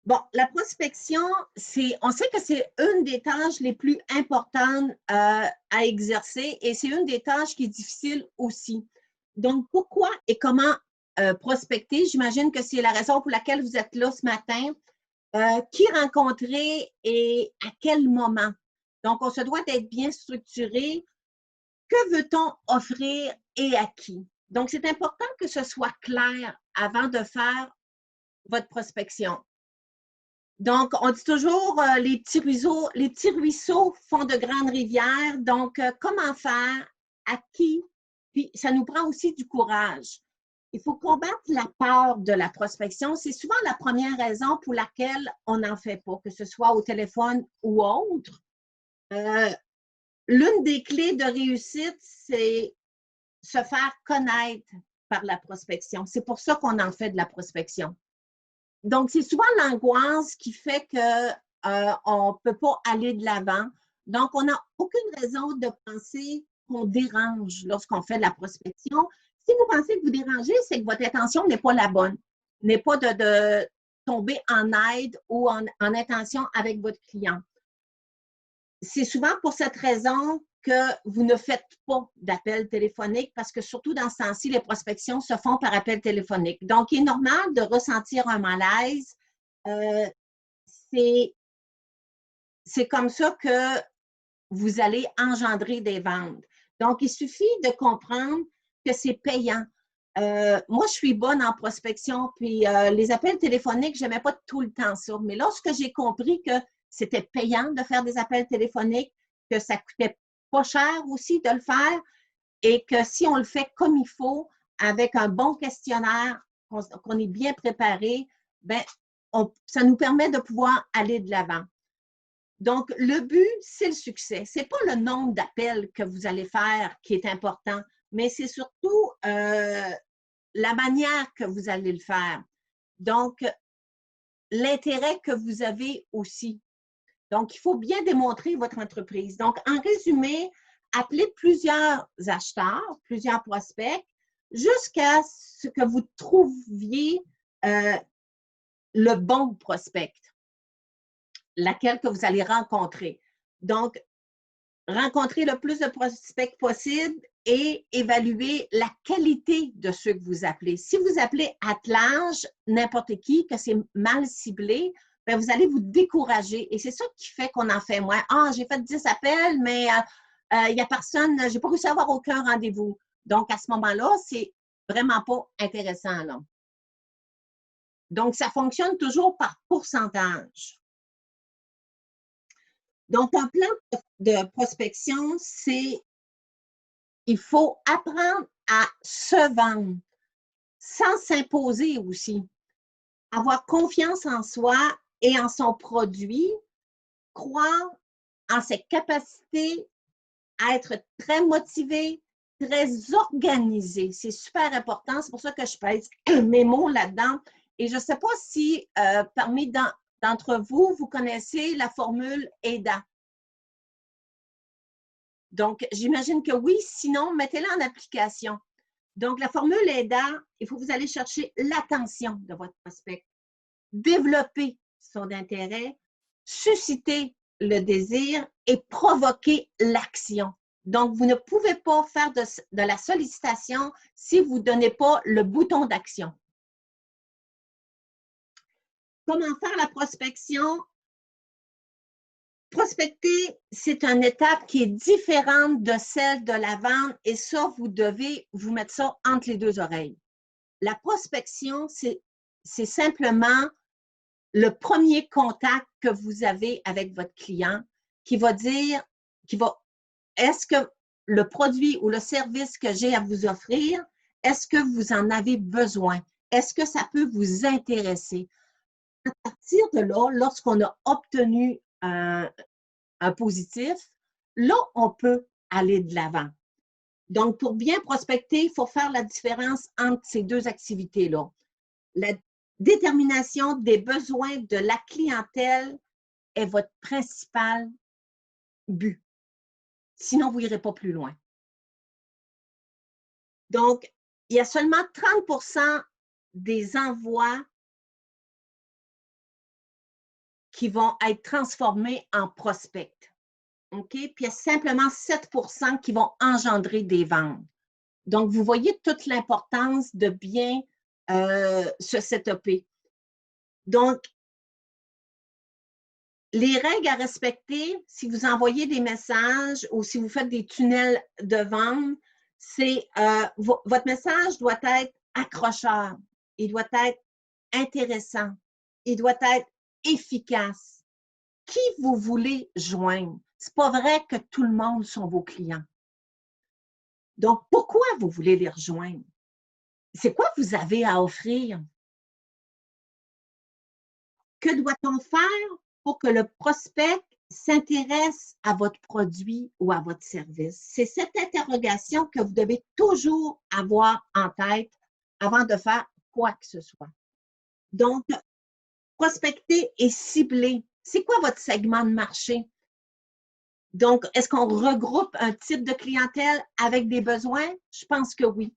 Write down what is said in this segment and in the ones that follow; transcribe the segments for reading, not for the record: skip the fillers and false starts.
Bon, la prospection, on sait que c'est une des tâches les plus importantes à exercer et c'est une des tâches qui est difficile aussi. Donc, pourquoi et comment prospecter? J'imagine que c'est la raison pour laquelle vous êtes là ce matin. Qui rencontrer et à quel moment? Donc, on se doit d'être bien structuré. Que veut-on offrir et à qui? Donc, c'est important que ce soit clair avant de faire votre prospection. Donc, on dit toujours les petits ruisseaux font de grandes rivières. Donc, comment faire, à qui? Puis, ça nous prend aussi du courage. Il faut combattre la peur de la prospection. C'est souvent la première raison pour laquelle on n'en fait pas, que ce soit au téléphone ou autre. L'une des clés de réussite, c'est se faire connaître par la prospection. C'est pour ça qu'on en fait de la prospection. Donc, c'est souvent l'angoisse qui fait qu'on ne peut pas aller de l'avant. Donc, on n'a aucune raison de penser qu'on dérange lorsqu'on fait de la prospection. Si vous pensez que vous dérangez, c'est que votre intention n'est pas la bonne, n'est pas de tomber en aide ou en intention avec votre client. C'est souvent pour cette raison que vous ne faites pas d'appel téléphonique parce que surtout dans ce temps-ci, les prospections se font par appel téléphonique. Donc, il est normal de ressentir un malaise. Euh, c'est comme ça que vous allez engendrer des ventes. Donc, il suffit de comprendre que c'est payant. Moi, je suis bonne en prospection, puis les appels téléphoniques, je n'aimais pas tout le temps ça. Mais lorsque j'ai compris que c'était payant de faire des appels téléphoniques, que ça coûtait pas cher aussi de le faire et que si on le fait comme il faut, avec un bon questionnaire, qu'on est bien préparé, ben, ça nous permet de pouvoir aller de l'avant. Donc, le but, c'est le succès. Ce n'est pas le nombre d'appels que vous allez faire qui est important, mais c'est surtout la manière que vous allez le faire. Donc, l'intérêt que vous avez aussi. Donc, il faut bien démontrer votre entreprise. Donc, en résumé, appelez plusieurs acheteurs, plusieurs prospects, jusqu'à ce que vous trouviez le bon prospect, laquelle que vous allez rencontrer. Donc, rencontrer le plus de prospects possible et évaluer la qualité de ceux que vous appelez. Si vous appelez à large n'importe qui, que c'est mal ciblé, bien, vous allez vous décourager. Et c'est ça qui fait qu'on en fait moins. Ah, j'ai fait 10 appels, mais il n'y a personne, je n'ai pas réussi à avoir aucun rendez-vous. Donc, à ce moment-là, c'est vraiment pas intéressant, là. Donc, ça fonctionne toujours par pourcentage. Donc, un plan de prospection, c'est il faut apprendre à se vendre sans s'imposer aussi. Avoir confiance en soi et en son produit, croire en ses capacités à être très motivé, très organisé. C'est super important. C'est pour ça que je pèse mes mots là-dedans. Et je ne sais pas si parmi d'entre vous, vous connaissez la formule AIDA. Donc, j'imagine que oui, sinon, mettez-la en application. Donc, la formule AIDA, il faut que vous allez chercher l'attention de votre prospect, développer son intérêt, susciter le désir et provoquer l'action. Donc, vous ne pouvez pas faire de la sollicitation si vous ne donnez pas le bouton d'action. Comment faire la prospection? Prospecter, c'est une étape qui est différente de celle de la vente et ça, vous devez vous mettre ça entre les deux oreilles. La prospection, c'est simplement le premier contact que vous avez avec votre client qui va dire, est-ce que le produit ou le service que j'ai à vous offrir, est-ce que vous en avez besoin? Est-ce que ça peut vous intéresser? À partir de là, lorsqu'on a obtenu un positif, là, on peut aller de l'avant. Donc, pour bien prospecter, il faut faire la différence entre ces deux activités-là. La détermination des besoins de la clientèle est votre principal but. Sinon, vous n'irez pas plus loin. Donc, il y a seulement 30% des envois qui vont être transformés en prospects. OK? Puis il y a simplement 7% qui vont engendrer des ventes. Donc, vous voyez toute l'importance de bien se setuper. Donc, les règles à respecter, si vous envoyez des messages ou si vous faites des tunnels de vente, c'est votre message doit être accrocheur, il doit être intéressant, il doit être efficace. Qui vous voulez joindre? C'est pas vrai que tout le monde sont vos clients. Donc, pourquoi vous voulez les rejoindre? C'est quoi vous avez à offrir? Que doit-on faire pour que le prospect s'intéresse à votre produit ou à votre service? C'est cette interrogation que vous devez toujours avoir en tête avant de faire quoi que ce soit. Donc, prospecter et cibler. C'est quoi votre segment de marché? Donc, est-ce qu'on regroupe un type de clientèle avec des besoins? Je pense que oui.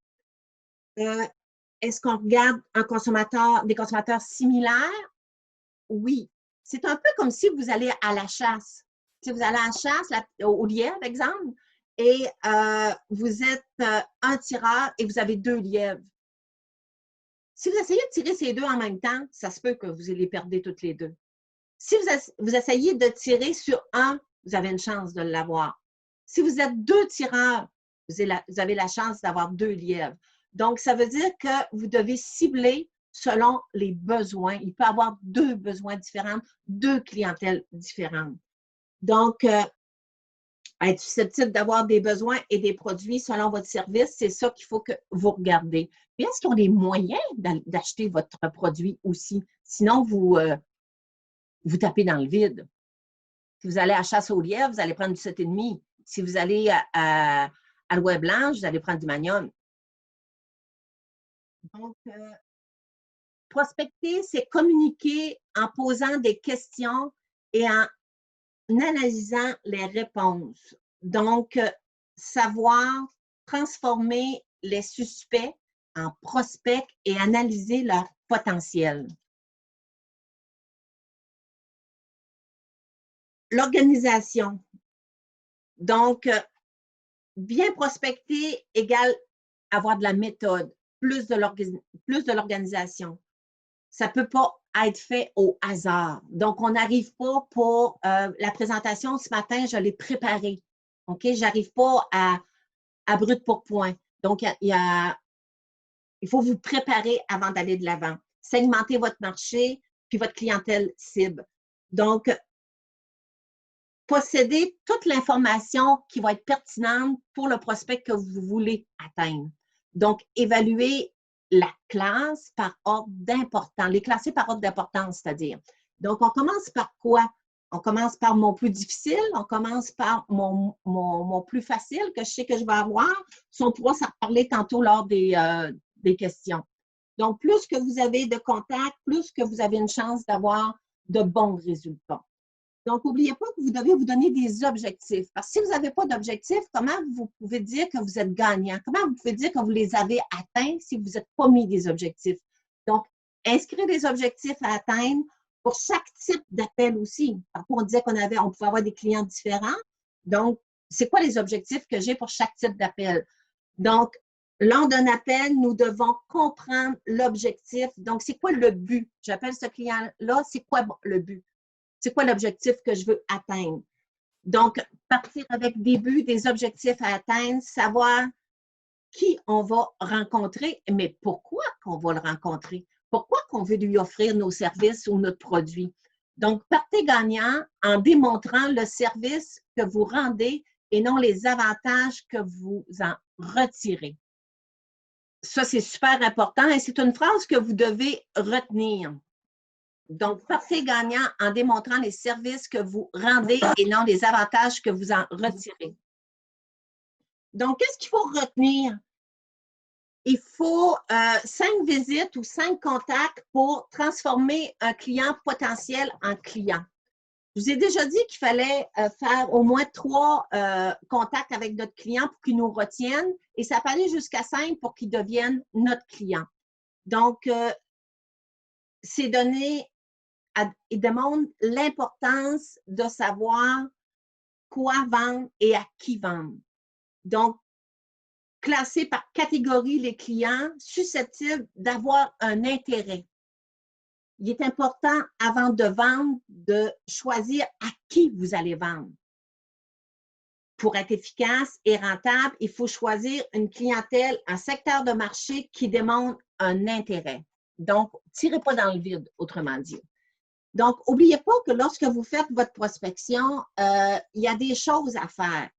Est-ce qu'on regarde des consommateurs similaires? Oui. C'est un peu comme si vous allez à la chasse. Si vous allez à la chasse, au lièvre, par exemple, et vous êtes un tireur et vous avez 2 lièvres. Si vous essayez de tirer ces 2 en même temps, ça se peut que vous les perdez toutes les 2. Si vous essayez de tirer sur un, vous avez une chance de l'avoir. Si vous êtes 2 tireurs, vous avez la chance d'avoir 2 lièvres. Donc, ça veut dire que vous devez cibler selon les besoins. Il peut y avoir 2 besoins différents, 2 clientèles différentes. Donc, être susceptible d'avoir des besoins et des produits selon votre service, c'est ça qu'il faut que vous regardez. Puis, est-ce qu'ils ont les moyens d'acheter votre produit aussi? Sinon, vous tapez dans le vide. Si vous allez à chasse aux lièvres, vous allez prendre du 7,5. Si vous allez à l'Ouest Blanche, vous allez prendre du Magnum. Donc, prospecter, c'est communiquer en posant des questions et en analysant les réponses. Donc, savoir transformer les suspects en prospects et analyser leur potentiel. L'organisation. Donc, bien prospecter égale avoir de la méthode, plus de l'organisation. Ça ne peut pas être fait au hasard. Donc, on n'arrive pas pour la présentation ce matin, je l'ai préparée. OK? Je n'arrive pas à brut pour point. Donc, il faut vous préparer avant d'aller de l'avant. Segmenter votre marché puis votre clientèle cible. Donc, posséder toute l'information qui va être pertinente pour le prospect que vous voulez atteindre. Donc, évaluer la classe par ordre d'importance, les classer par ordre d'importance, c'est-à-dire. Donc, on commence par quoi? On commence par mon plus difficile, on commence par mon plus facile, que je sais que je vais avoir. Si on pourra s'en reparler tantôt lors des questions. Donc, plus que vous avez de contacts, plus que vous avez une chance d'avoir de bons résultats. Donc, n'oubliez pas que vous devez vous donner des objectifs. Parce que si vous n'avez pas d'objectifs, comment vous pouvez dire que vous êtes gagnant? Comment vous pouvez dire que vous les avez atteints si vous n'êtes pas mis des objectifs? Donc, inscrire des objectifs à atteindre pour chaque type d'appel aussi. Parfois, on disait on pouvait avoir des clients différents. Donc, c'est quoi les objectifs que j'ai pour chaque type d'appel? Donc, lors d'un appel, nous devons comprendre l'objectif. Donc, c'est quoi le but? J'appelle ce client-là, c'est quoi le but? C'est quoi l'objectif que je veux atteindre? Donc, partir avec des buts, des objectifs à atteindre, savoir qui on va rencontrer, mais pourquoi qu'on va le rencontrer? Pourquoi qu'on veut lui offrir nos services ou notre produit? Donc, partez gagnant en démontrant le service que vous rendez et non les avantages que vous en retirez. Ça, c'est super important et c'est une phrase que vous devez retenir. Donc, partez gagnant en démontrant les services que vous rendez et non les avantages que vous en retirez. Donc, qu'est-ce qu'il faut retenir? Il faut 5 visites ou 5 contacts pour transformer un client potentiel en client. Je vous ai déjà dit qu'il fallait faire au moins 3 contacts avec notre client pour qu'il nous retienne et ça peut aller jusqu'à 5 pour qu'il devienne notre client. Donc, c'est donner il démontre l'importance de savoir quoi vendre et à qui vendre. Donc, classer par catégorie les clients susceptibles d'avoir un intérêt. Il est important, avant de vendre, de choisir à qui vous allez vendre. Pour être efficace et rentable, il faut choisir une clientèle, un secteur de marché qui démontre un intérêt. Donc, tirez pas dans le vide, autrement dit. Donc, n'oubliez pas que lorsque vous faites votre prospection, il y a des choses à faire.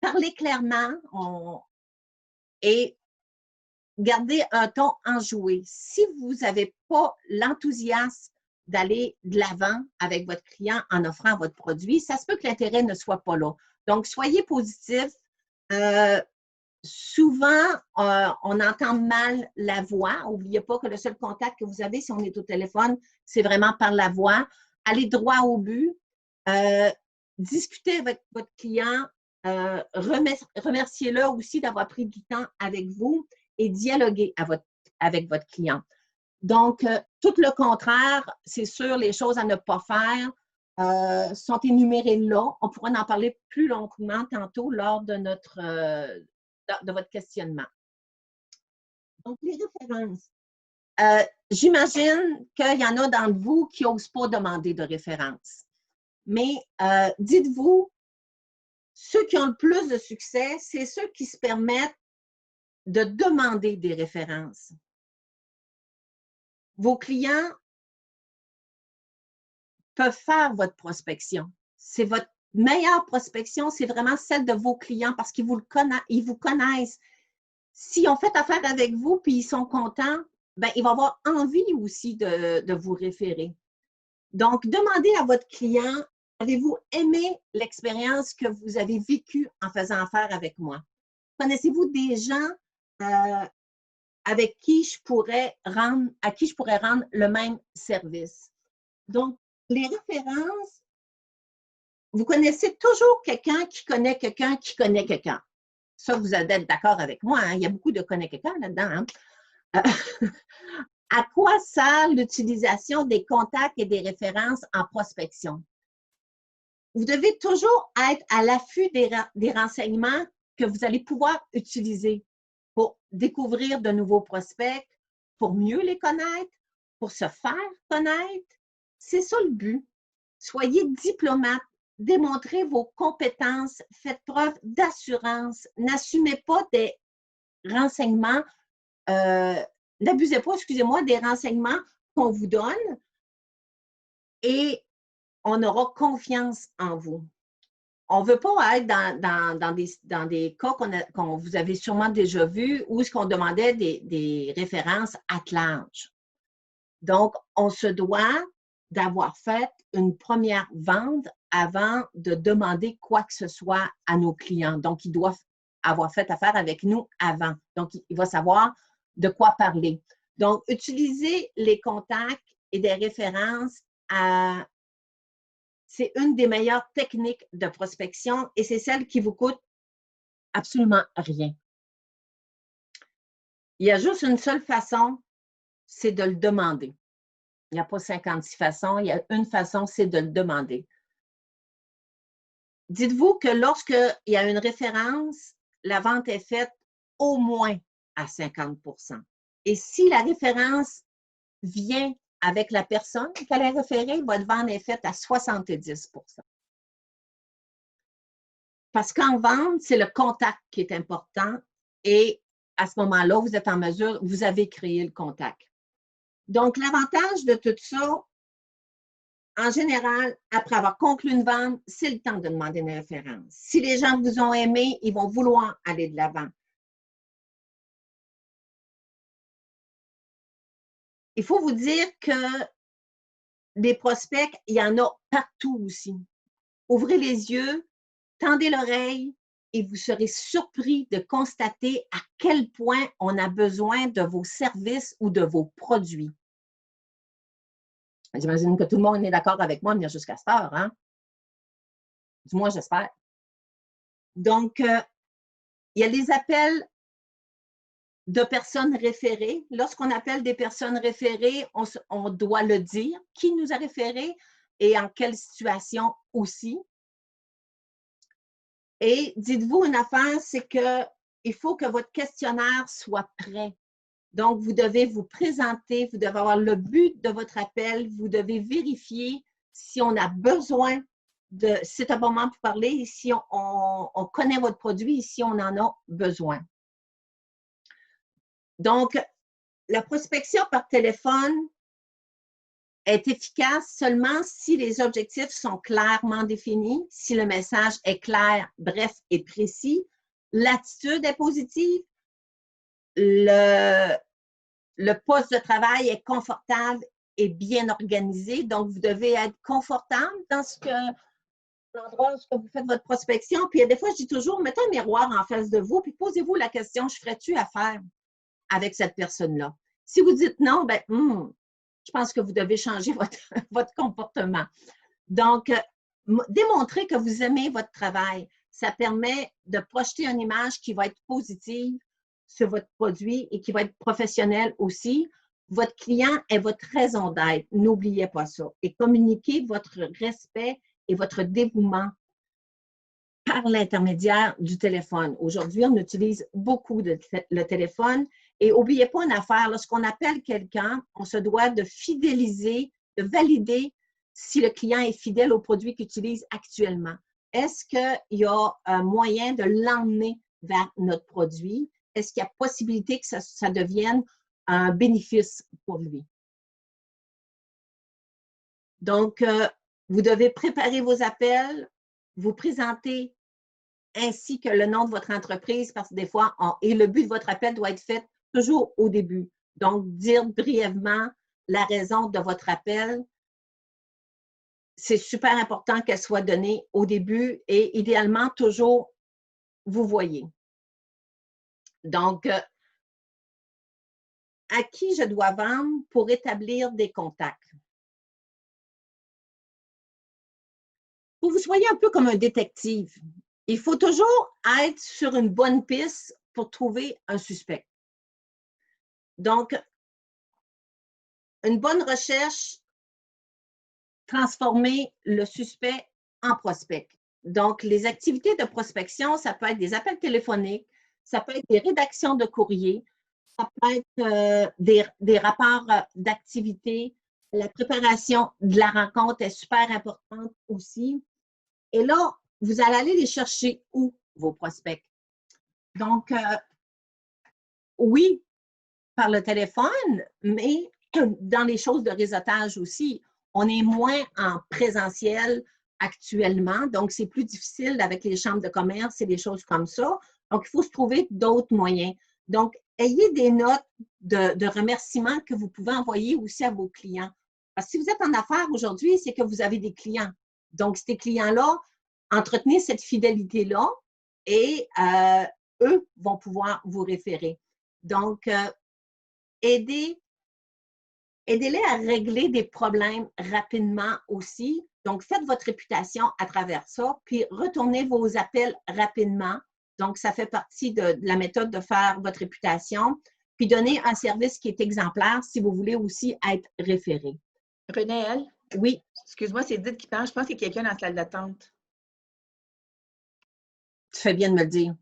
Parlez clairement et gardez un ton enjoué. Si vous n'avez pas l'enthousiasme d'aller de l'avant avec votre client en offrant votre produit, ça se peut que l'intérêt ne soit pas là. Donc, soyez positif. Souvent, on entend mal la voix. N'oubliez pas que le seul contact que vous avez, si on est au téléphone, c'est vraiment par la voix. Allez droit au but. Discutez avec votre client. Remerciez-le aussi d'avoir pris du temps avec vous et dialoguer avec votre client. Donc, tout le contraire, c'est sûr, les choses à ne pas faire sont énumérées là. On pourra en parler plus longuement tantôt lors de de votre questionnement. Donc, les références. J'imagine qu'il y en a d'entre vous qui n'osent pas demander de références. Mais dites-vous, ceux qui ont le plus de succès, c'est ceux qui se permettent de demander des références. Vos clients peuvent faire votre prospection. C'est votre meilleure prospection, c'est vraiment celle de vos clients parce qu'ils vous connaissent. S'ils ont fait affaire avec vous puis ils sont contents, ben, ils vont avoir envie aussi de vous référer. Donc, demandez à votre client, avez-vous aimé l'expérience que vous avez vécue en faisant affaire avec moi? Connaissez-vous des gens à qui je pourrais rendre le même service? Donc, les références, vous connaissez toujours quelqu'un qui connaît quelqu'un qui connaît quelqu'un. Ça, vous allez être d'accord avec moi, hein? Il y a beaucoup de connaît quelqu'un là-dedans. Hein? À quoi sert l'utilisation des contacts et des références en prospection? Vous devez toujours être à l'affût des renseignements que vous allez pouvoir utiliser pour découvrir de nouveaux prospects, pour mieux les connaître, pour se faire connaître. C'est ça le but. Soyez diplomate, démontrez vos compétences, faites preuve d'assurance, n'assumez pas des renseignements, n'abusez pas, excusez-moi, des renseignements qu'on vous donne et on aura confiance en vous. On ne veut pas être dans des cas qu'on vous avez sûrement déjà vus où est-ce qu'on demandait des références à large. Donc, on se doit d'avoir fait une première vente avant de demander quoi que ce soit à nos clients. Donc, ils doivent avoir fait affaire avec nous avant. Donc, il va savoir de quoi parler. Donc, utilisez les contacts et des références c'est une des meilleures techniques de prospection et c'est celle qui vous coûte absolument rien. Il y a juste une seule façon, c'est de le demander. Il n'y a pas 56 façons, il y a une façon, c'est de le demander. Dites-vous que lorsqu'il y a une référence, la vente est faite au moins à 50%. Et si la référence vient avec la personne qu'elle a référée, votre vente est faite à 70%. Parce qu'en vente, c'est le contact qui est important et à ce moment-là, vous êtes en mesure, vous avez créé le contact. Donc, l'avantage de tout ça, en général, après avoir conclu une vente, c'est le temps de demander une référence. Si les gens vous ont aimé, ils vont vouloir aller de l'avant. Il faut vous dire que des prospects, il y en a partout aussi. Ouvrez les yeux, tendez l'oreille et vous serez surpris de constater à quel point on a besoin de vos services ou de vos produits. J'imagine que tout le monde est d'accord avec moi de venir jusqu'à cette heure, hein? Du moins, j'espère. Donc, il y a les appels de personnes référées. Lorsqu'on appelle des personnes référées, on doit le dire, qui nous a référés et en quelle situation aussi. Et dites-vous une affaire, c'est qu'il faut que votre questionnaire soit prêt. Donc, vous devez vous présenter, vous devez avoir le but de votre appel, vous devez vérifier si on a besoin de, si c'est un bon moment pour parler, si on connaît votre produit, si on en a besoin. Donc, la prospection par téléphone est efficace seulement si les objectifs sont clairement définis, si le message est clair, bref et précis, l'attitude est positive, le poste de travail est confortable et bien organisé. Donc, vous devez être confortable dans l'endroit où vous faites votre prospection. Puis, des fois, je dis toujours, mettez un miroir en face de vous, puis posez-vous la question, je ferais-tu affaire avec cette personne-là? Si vous dites non, ben, je pense que vous devez changer votre comportement. Donc, démontrer que vous aimez votre travail, ça permet de projeter une image qui va être positive sur votre produit et qui va être professionnelle aussi. Votre client est votre raison d'être. N'oubliez pas ça. Et communiquez votre respect et votre dévouement par l'intermédiaire du téléphone. Aujourd'hui, on utilise beaucoup le téléphone. Et n'oubliez pas une affaire, lorsqu'on appelle quelqu'un, on se doit de fidéliser, de valider si le client est fidèle au produit qu'il utilise actuellement. Est-ce qu'il y a un moyen de l'emmener vers notre produit? Est-ce qu'il y a possibilité que ça devienne un bénéfice pour lui? Donc, vous devez préparer vos appels, vous présenter ainsi que le nom de votre entreprise, parce que des fois, et le but de votre appel doit être fait toujours au début. Donc, dire brièvement la raison de votre appel. C'est super important qu'elle soit donnée au début et idéalement, toujours, vous voyez. Donc, à qui je dois vendre pour établir des contacts? Pour que vous soyez un peu comme un détective, il faut toujours être sur une bonne piste pour trouver un suspect. Donc, une bonne recherche, transformer le suspect en prospect. Donc, les activités de prospection, ça peut être des appels téléphoniques, ça peut être des rédactions de courrier, ça peut être des rapports d'activité. La préparation de la rencontre est super importante aussi. Et là, vous allez aller les chercher où, vos prospects? Donc, oui, par le téléphone, mais dans les choses de réseautage aussi. On est moins en présentiel actuellement, donc c'est plus difficile avec les chambres de commerce et des choses comme ça. Donc, il faut se trouver d'autres moyens. Donc, ayez des notes de remerciements que vous pouvez envoyer aussi à vos clients. Parce que si vous êtes en affaires aujourd'hui, c'est que vous avez des clients. Donc, ces clients-là, entretenez cette fidélité-là et eux vont pouvoir vous référer. Donc, aidez-les à régler des problèmes rapidement aussi. Donc, faites votre réputation à travers ça, puis retournez vos appels rapidement. Donc, ça fait partie de la méthode de faire votre réputation, puis donner un service qui est exemplaire si vous voulez aussi être référé. Renée, oui. Excuse-moi, c'est Edith qui parle. Je pense qu'il y a quelqu'un dans la salle d'attente. Tu fais bien de me le dire.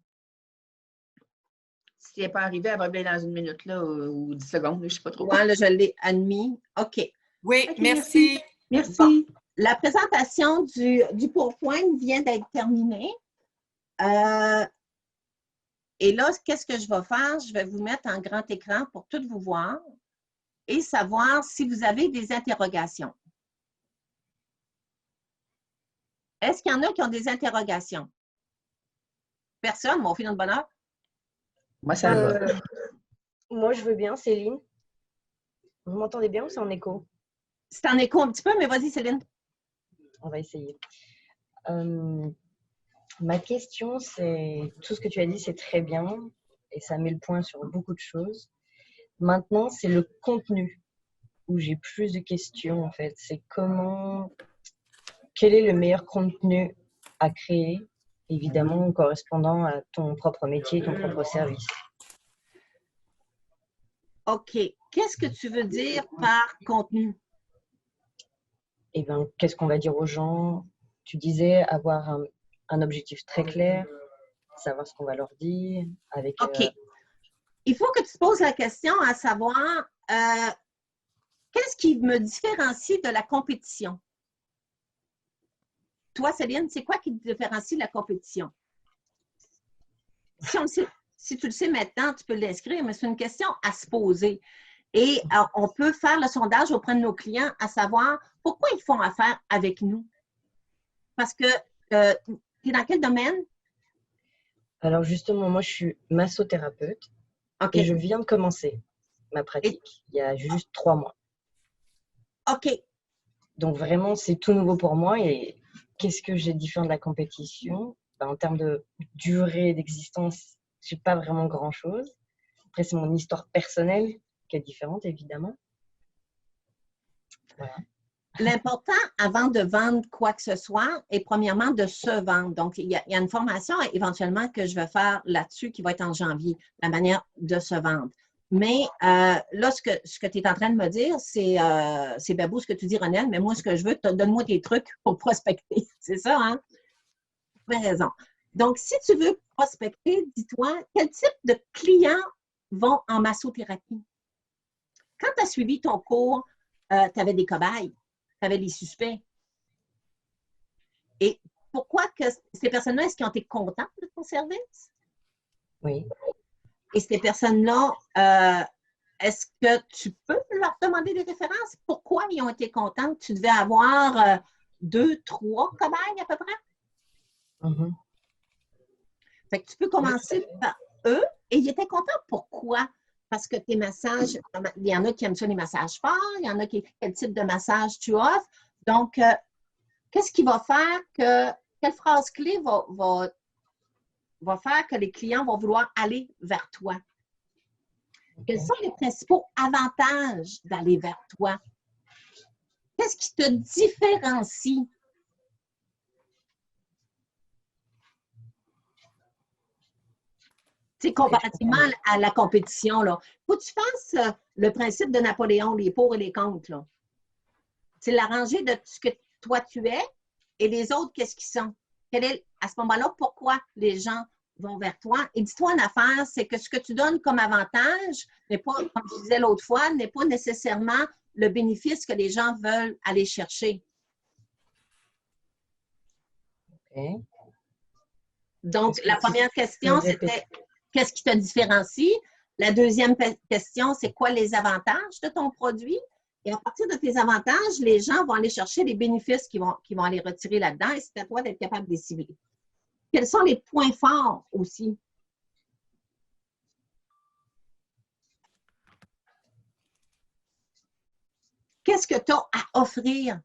Si elle n'est pas arrivée, elle va bien dans une minute là, ou 10 secondes, je ne sais pas trop. Oui, là, je l'ai admis. OK. Oui, okay, merci. Merci. Bon, la présentation du PowerPoint vient d'être terminée. Et là, qu'est-ce que je vais faire? Je vais vous mettre en grand écran pour tout vous voir et savoir si vous avez des interrogations. Est-ce qu'il y en a qui ont des interrogations? Personne, mon film de bonheur? Moi, ça va. Moi, je veux bien, Céline. Vous m'entendez bien ou c'est en écho? C'est en écho un petit peu, mais vas-y, Céline. On va essayer. Ma question, c'est tout ce que tu as dit, c'est très bien et ça met le point sur beaucoup de choses. Maintenant, c'est le contenu où j'ai plus de questions en fait. C'est quel est le meilleur contenu à créer, évidemment correspondant à ton propre métier, ton propre service. OK. Qu'est-ce que tu veux dire par contenu? Eh bien, qu'est-ce qu'on va dire aux gens? Tu disais avoir un objectif très clair, savoir ce qu'on va leur dire, avec... OK. Il faut que tu te poses la question à savoir qu'est-ce qui me différencie de la compétition? Toi, Céline, c'est quoi qui te différencie de la compétition? Si tu le sais maintenant, tu peux l'inscrire, mais c'est une question à se poser. Et on peut faire le sondage auprès de nos clients à savoir pourquoi ils font affaire avec nous. Parce que tu es dans quel domaine? Alors justement, moi, je suis massothérapeute OK. et je viens de commencer ma pratique il y a juste 3 mois. OK. Donc vraiment, c'est tout nouveau pour moi. Et qu'est-ce que j'ai différent de la compétition? Ben, en termes de durée d'existence, je n'ai pas vraiment grand-chose. Après, c'est mon histoire personnelle qui est différente, évidemment. Voilà. L'important avant de vendre quoi que ce soit est premièrement de se vendre. Donc, il y a une formation éventuellement que je vais faire là-dessus qui va être en janvier, la manière de se vendre. Mais là, ce que tu es en train de me dire, c'est bien beau ce que tu dis, Ronelle, mais moi, ce que je veux, donne-moi tes trucs pour prospecter. C'est ça, hein? Tu as raison. Donc, si tu veux prospecter, dis-toi, quel type de clients vont en massothérapie? Quand tu as suivi ton cours, tu avais des cobayes, tu avais des suspects. Et pourquoi que ces personnes-là, est-ce qu'ils ont été contentes de ton service? Oui. Et ces personnes-là, est-ce que tu peux leur demander des références? Pourquoi ils ont été contents? Tu devais avoir 2, 3 cobayes à peu près? Mm-hmm. Fait que tu peux commencer par eux. Et ils étaient contents. Pourquoi? Parce que tes massages, il y en a qui aiment ça, les massages forts, il y en a qui, quel type de massage tu offres. Donc, qu'est-ce qui va faire que, quelle phrase clé va faire que les clients vont vouloir aller vers toi? Quels sont les principaux avantages d'aller vers toi? Qu'est-ce qui te différencie? C'est comparativement à la compétition, là. Faut que tu fasses le principe de Napoléon, les pour et les contre, là. C'est la rangée de ce que toi tu es et les autres, qu'est-ce qu'ils sont. À ce moment-là, pourquoi les gens vont vers toi? Et dis-toi une affaire, c'est que ce que tu donnes comme avantage n'est pas, comme je disais l'autre fois, n'est pas nécessairement le bénéfice que les gens veulent aller chercher. Okay. Donc, la première question, c'était qu'est-ce qui te différencie? La deuxième question, c'est quoi les avantages de ton produit? Et à partir de tes avantages, les gens vont aller chercher les bénéfices qu'ils vont aller retirer là-dedans et c'est à toi d'être capable de les cibler. Quels sont les points forts aussi? Qu'est-ce que tu as à offrir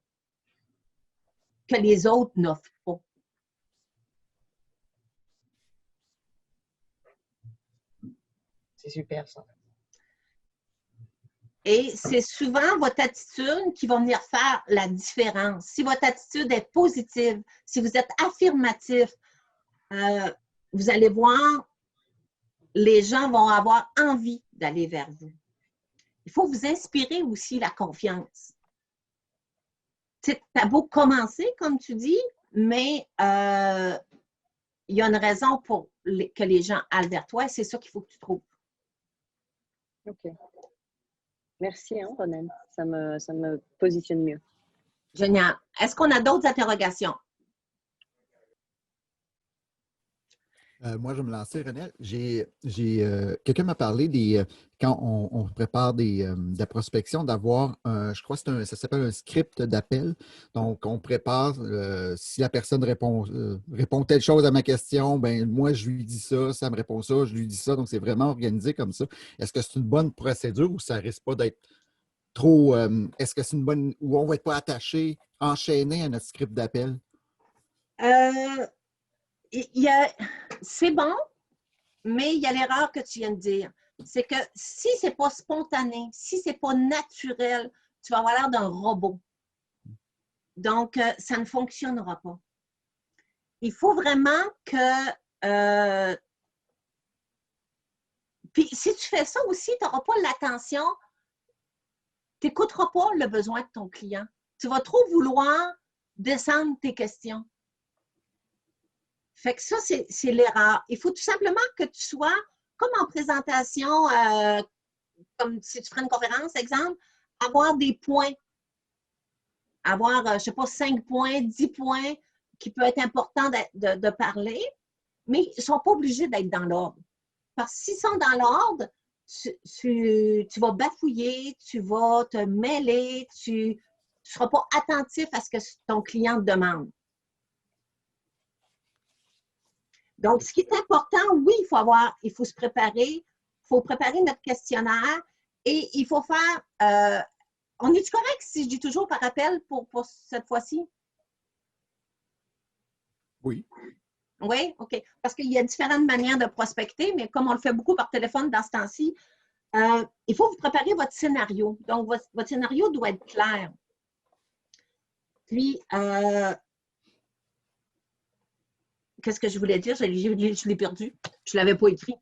que les autres n'offrent pas? C'est super ça. Et c'est souvent votre attitude qui va venir faire la différence. Si votre attitude est positive, si vous êtes affirmatif, vous allez voir, les gens vont avoir envie d'aller vers vous. Il faut vous inspirer aussi la confiance. Tu as beau commencer, comme tu dis, mais il y a une raison pour que les gens aillent vers toi et c'est ça qu'il faut que tu trouves. OK. Merci, hein, Ronelle. Ça me positionne mieux. Génial. Est-ce qu'on a d'autres interrogations? Moi, je vais me lancer, René. Quelqu'un m'a parlé quand on prépare de la prospection, d'avoir, je crois que ça s'appelle un script d'appel. Donc, on prépare, si la personne répond telle chose à ma question, ben moi, je lui dis ça, ça me répond ça, je lui dis ça. Donc, c'est vraiment organisé comme ça. Est-ce que c'est une bonne procédure ou ça risque pas d'être trop. Est-ce que c'est une bonne. Ou on va être pas attaché, enchaîné à notre script d'appel? C'est bon, mais il y a l'erreur que tu viens de dire. C'est que si ce n'est pas spontané, si ce n'est pas naturel, tu vas avoir l'air d'un robot. Donc, ça ne fonctionnera pas. Il faut vraiment que Puis si tu fais ça aussi, tu n'auras pas l'attention, tu n'écouteras pas le besoin de ton client. Tu vas trop vouloir descendre tes questions. Fait que ça, c'est l'erreur. Il faut tout simplement que tu sois, comme en présentation, comme si tu ferais une conférence, exemple, avoir des points. Avoir, je ne sais pas, 5 points, 10 points qui peut être important de parler, mais ils ne sont pas obligés d'être dans l'ordre. Parce que s'ils sont dans l'ordre, tu vas bafouiller, tu vas te mêler, tu ne seras pas attentif à ce que ton client te demande. Donc, ce qui est important, oui, il faut se préparer, il faut préparer notre questionnaire et il faut faire, on est-tu correct si je dis toujours par appel pour cette fois-ci? Oui. Oui, OK. Parce qu'il y a différentes manières de prospecter, mais comme on le fait beaucoup par téléphone dans ce temps-ci, il faut vous préparer votre scénario. Donc, votre scénario doit être clair. Puis, qu'est-ce que je voulais dire? Je l'ai perdu. Je ne l'avais pas écrit.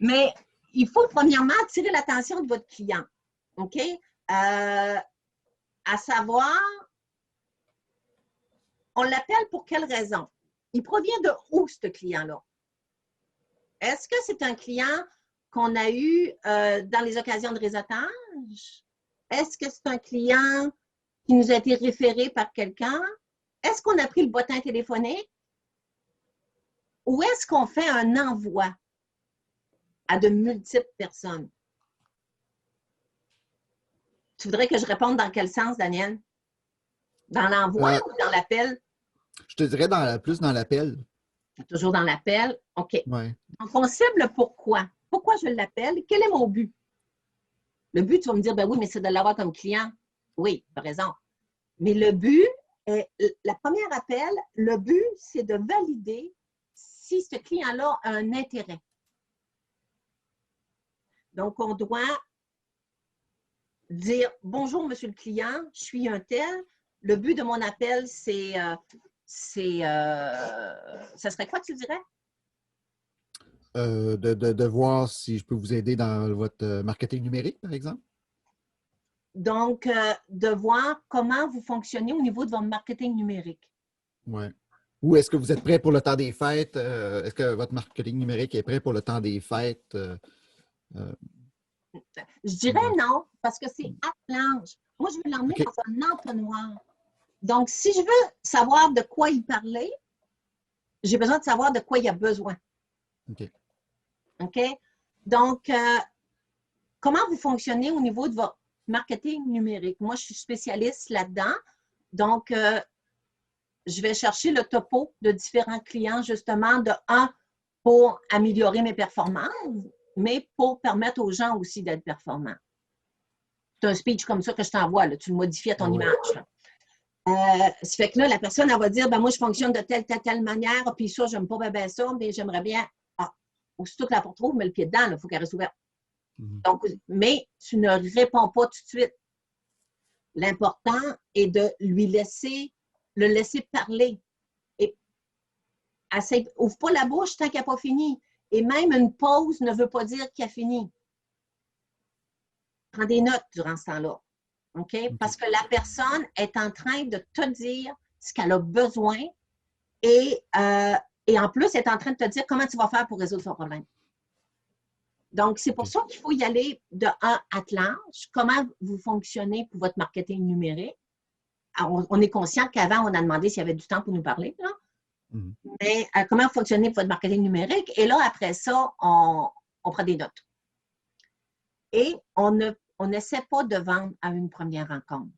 Mais il faut premièrement attirer l'attention de votre client. OK? À savoir, on l'appelle pour quelle raison? Il provient de où, ce client-là? Est-ce que c'est un client qu'on a eu dans les occasions de réseautage? Est-ce que c'est un client qui nous a été référé par quelqu'un? Est-ce qu'on a pris le bottin téléphonique? Ou est-ce qu'on fait un envoi à de multiples personnes? Tu voudrais que je réponde dans quel sens, Daniel? Dans l'envoi ou dans l'appel? Je te dirais plus dans l'appel. Toujours dans l'appel. OK. Ouais. Donc, on cible pourquoi? Pourquoi je l'appelle? Quel est mon but? Le but, tu vas me dire, ben oui, mais c'est de l'avoir comme client. Oui, tu as raison. Mais le but, la première appel, le but, c'est de valider si ce client-là a un intérêt. Donc, on doit dire, bonjour, monsieur le client, je suis un tel. Le but de mon appel, ça serait quoi, tu dirais? De voir si je peux vous aider dans votre marketing numérique, par exemple. Donc, de voir comment vous fonctionnez au niveau de votre marketing numérique. Oui. Ou est-ce que vous êtes prêt pour le temps des fêtes? Est-ce que votre marketing numérique est prêt pour le temps des fêtes? Je dirais non, parce que c'est à planche. Moi, je veux l'emmener dans un entonnoir. Donc, si je veux savoir de quoi il parlait, j'ai besoin de savoir de quoi il a besoin. OK. OK? Donc, comment vous fonctionnez au niveau de votre marketing numérique? Moi, je suis spécialiste là-dedans. Donc, je vais chercher le topo de différents clients, justement, pour améliorer mes performances, mais pour permettre aux gens aussi d'être performants. C'est un speech comme ça que je t'envoie, tu le modifies à ton image. Ça fait que là, la personne, elle va dire, ben moi, je fonctionne de telle manière, puis ça, j'aime pas bien ça, mais j'aimerais bien. Ah, aussitôt que la porte ouvre, mets le pied dedans, il faut qu'elle reste ouverte. Donc, mais tu ne réponds pas tout de suite. L'important est de le laisser parler. Et ouvre pas la bouche tant qu'il n'a pas fini. Et même une pause ne veut pas dire qu'il a fini. Prends des notes durant ce temps-là. OK? Parce que la personne est en train de te dire ce qu'elle a besoin et en plus, elle est en train de te dire comment tu vas faire pour résoudre son problème. Donc, c'est pour ça qu'il faut y aller de un à large. Comment vous fonctionnez pour votre marketing numérique? Alors, on est conscient qu'avant, on a demandé s'il y avait du temps pour nous parler. Là. Mais comment vous fonctionnez pour votre marketing numérique? Et là, après ça, on prend des notes. Et on n'essaie pas de vendre à une première rencontre.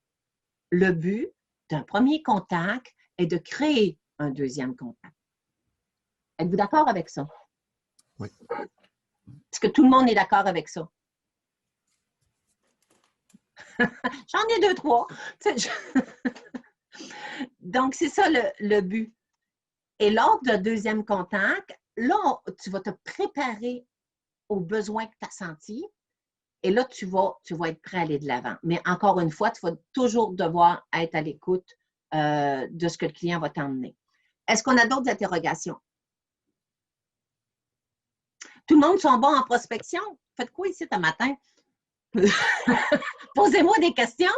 Le but d'un premier contact est de créer un deuxième contact. Êtes-vous d'accord avec ça? Oui. Est-ce que tout le monde est d'accord avec ça? J'en ai 2, 3. Donc, c'est ça le but. Et lors d'un deuxième contact, là, tu vas te préparer aux besoins que tu as sentis. Et là, tu vas être prêt à aller de l'avant. Mais encore une fois, tu vas toujours devoir être à l'écoute de ce que le client va t'emmener. Est-ce qu'on a d'autres interrogations? Tout le monde sont bons en prospection. Faites quoi ici ce matin? Posez-moi des questions.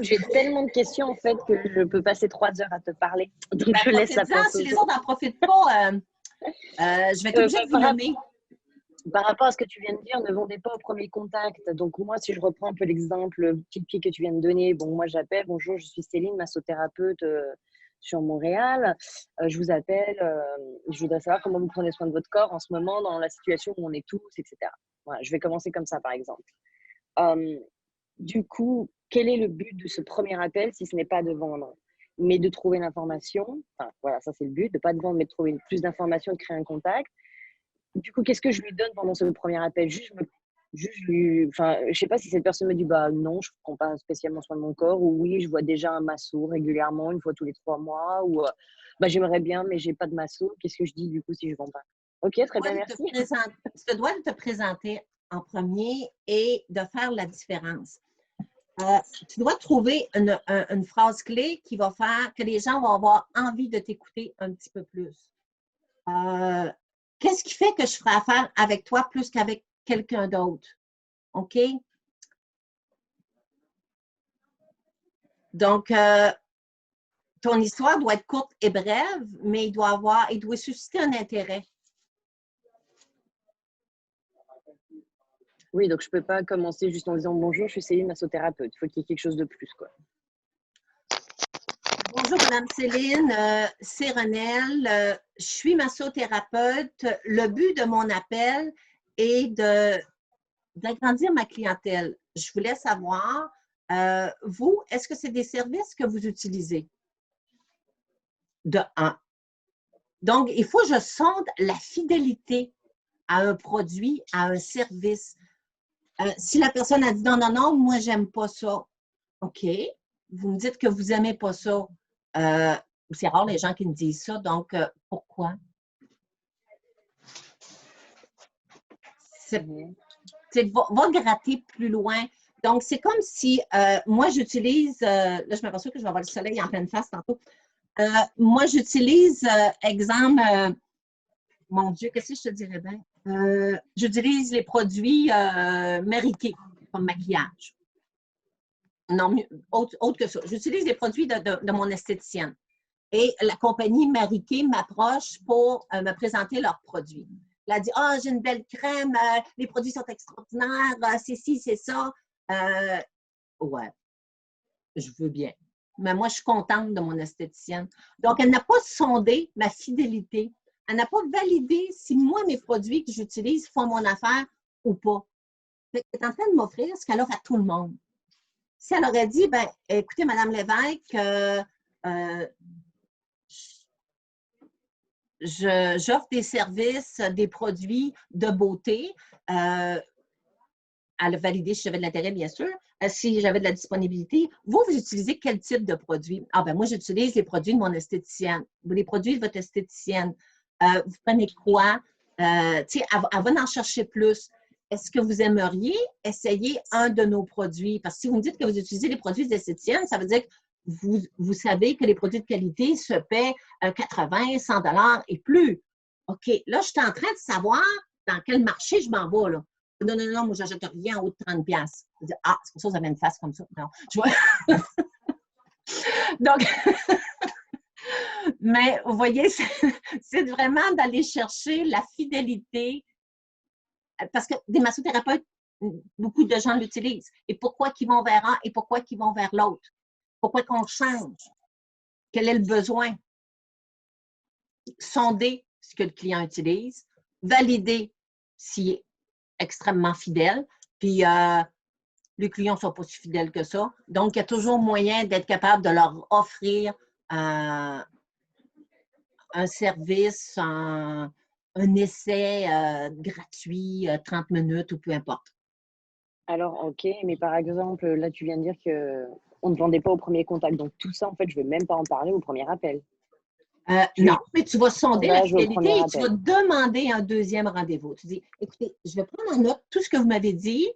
J'ai tellement de questions en fait que je peux passer 3 heures à te parler. Donc je laisse la place. Si les autres n'en profitent pas, je vais être obligée de vous nommer. Par rapport à ce que tu viens de dire, ne vendez pas au premier contact. Donc moi, si je reprends un peu l'exemple petit pied que tu viens de donner, bon, moi j'appelle, bonjour, je suis Céline, massothérapeute sur Montréal. Je vous appelle, je voudrais savoir comment vous prenez soin de votre corps en ce moment dans la situation où on est tous, etc. Voilà, je vais commencer comme ça, par exemple. Du coup, quel est le but de ce premier appel si ce n'est pas de vendre, mais de trouver l'information? Enfin, voilà, ça c'est le but, de ne pas de vendre, mais de trouver plus d'informations, de créer un contact. Du coup, qu'est-ce que je lui donne pendant ce premier appel? Je sais pas si cette personne me dit bah non, je ne prends pas spécialement soin de mon corps, ou oui, je vois déjà un masso régulièrement, une fois tous les 3 mois, ou bah j'aimerais bien, mais j'ai pas de masso. Qu'est-ce que je dis du coup si je vends pas? Ok, très bien, merci. Tu te dois de te présenter en premier et de faire la différence. Tu dois trouver une phrase clé qui va faire que les gens vont avoir envie de t'écouter un petit peu plus. Qu'est-ce qui fait que je ferai affaire avec toi plus qu'avec quelqu'un d'autre? OK? Donc, ton histoire doit être courte et brève, mais il doit susciter un intérêt. Oui, donc je ne peux pas commencer juste en disant bonjour, je suis Céline, massothérapeute. Il faut qu'il y ait quelque chose de plus, quoi. Bonjour, Madame Céline, c'est Renelle. Je suis massothérapeute. Le but de mon appel est d'agrandir ma clientèle. Je voulais savoir, vous, est-ce que c'est des services que vous utilisez? De un. Donc, il faut que je sonde la fidélité à un produit, à un service. Si la personne a dit non, non, non, moi, j'aime pas ça. OK. Vous me dites que vous n'aimez pas ça. C'est rare les gens qui me disent ça, donc pourquoi? Va gratter plus loin. Donc, c'est comme si moi, j'utilise, là, je m'aperçois que je vais avoir le soleil en pleine face tantôt. Moi, j'utilise, exemple, mon Dieu, qu'est-ce que je te dirais bien? J'utilise les produits Mary-Kay comme maquillage. Non, autre que ça. J'utilise les produits de mon esthéticienne. Et la compagnie Mary-Kay m'approche pour me présenter leurs produits. Elle a dit « Ah, j'ai une belle crème, les produits sont extraordinaires, c'est ci, c'est ça. » Ouais, je veux bien. Mais moi, je suis contente de mon esthéticienne. Donc, elle n'a pas sondé ma fidélité. Elle n'a pas validé si moi, mes produits que j'utilise font mon affaire ou pas. Elle est en train de m'offrir ce qu'elle offre à tout le monde. Si elle aurait dit, ben, écoutez, Madame Lévesque, j'offre des services, des produits de beauté. Elle a validé si j'avais de l'intérêt, bien sûr. Si j'avais de la disponibilité. Vous utilisez quel type de produit? Ah, ben moi, j'utilise les produits de mon esthéticienne. Les produits de votre esthéticienne. Vous prenez quoi? Tu sais, elle va en chercher plus. Est-ce que vous aimeriez essayer un de nos produits? Parce que si vous me dites que vous utilisez les produits d'esthéticienne, ça veut dire que vous savez que les produits de qualité se paient 80, 100 $ et plus. OK, là, je suis en train de savoir dans quel marché je m'en vais, là. Non, non, non, moi, je n'achète rien en haut de 30 $. Je dis, ah, c'est pour ça que vous avez une face comme ça. Non, je vois. Donc, mais vous voyez, c'est vraiment d'aller chercher la fidélité. Parce que des massothérapeutes, beaucoup de gens l'utilisent. Et pourquoi qu'ils vont vers un et pourquoi qu'ils vont vers l'autre? Pourquoi qu'on change? Quel est le besoin? Sonder ce que le client utilise, valider s'il est extrêmement fidèle, puis les clients ne sont pas si fidèles que ça. Donc, il y a toujours moyen d'être capable de leur offrir un service, un essai gratuit, 30 minutes ou peu importe. Alors, ok, mais par exemple, là, tu viens de dire qu'on ne vendait pas au premier contact. Donc, tout ça, en fait, je ne vais même pas en parler au premier appel. Non, mais tu vas sonder la fidélité et tu vas appel. demander un deuxième rendez-vous. Tu dis, écoutez, je vais prendre en note tout ce que vous m'avez dit,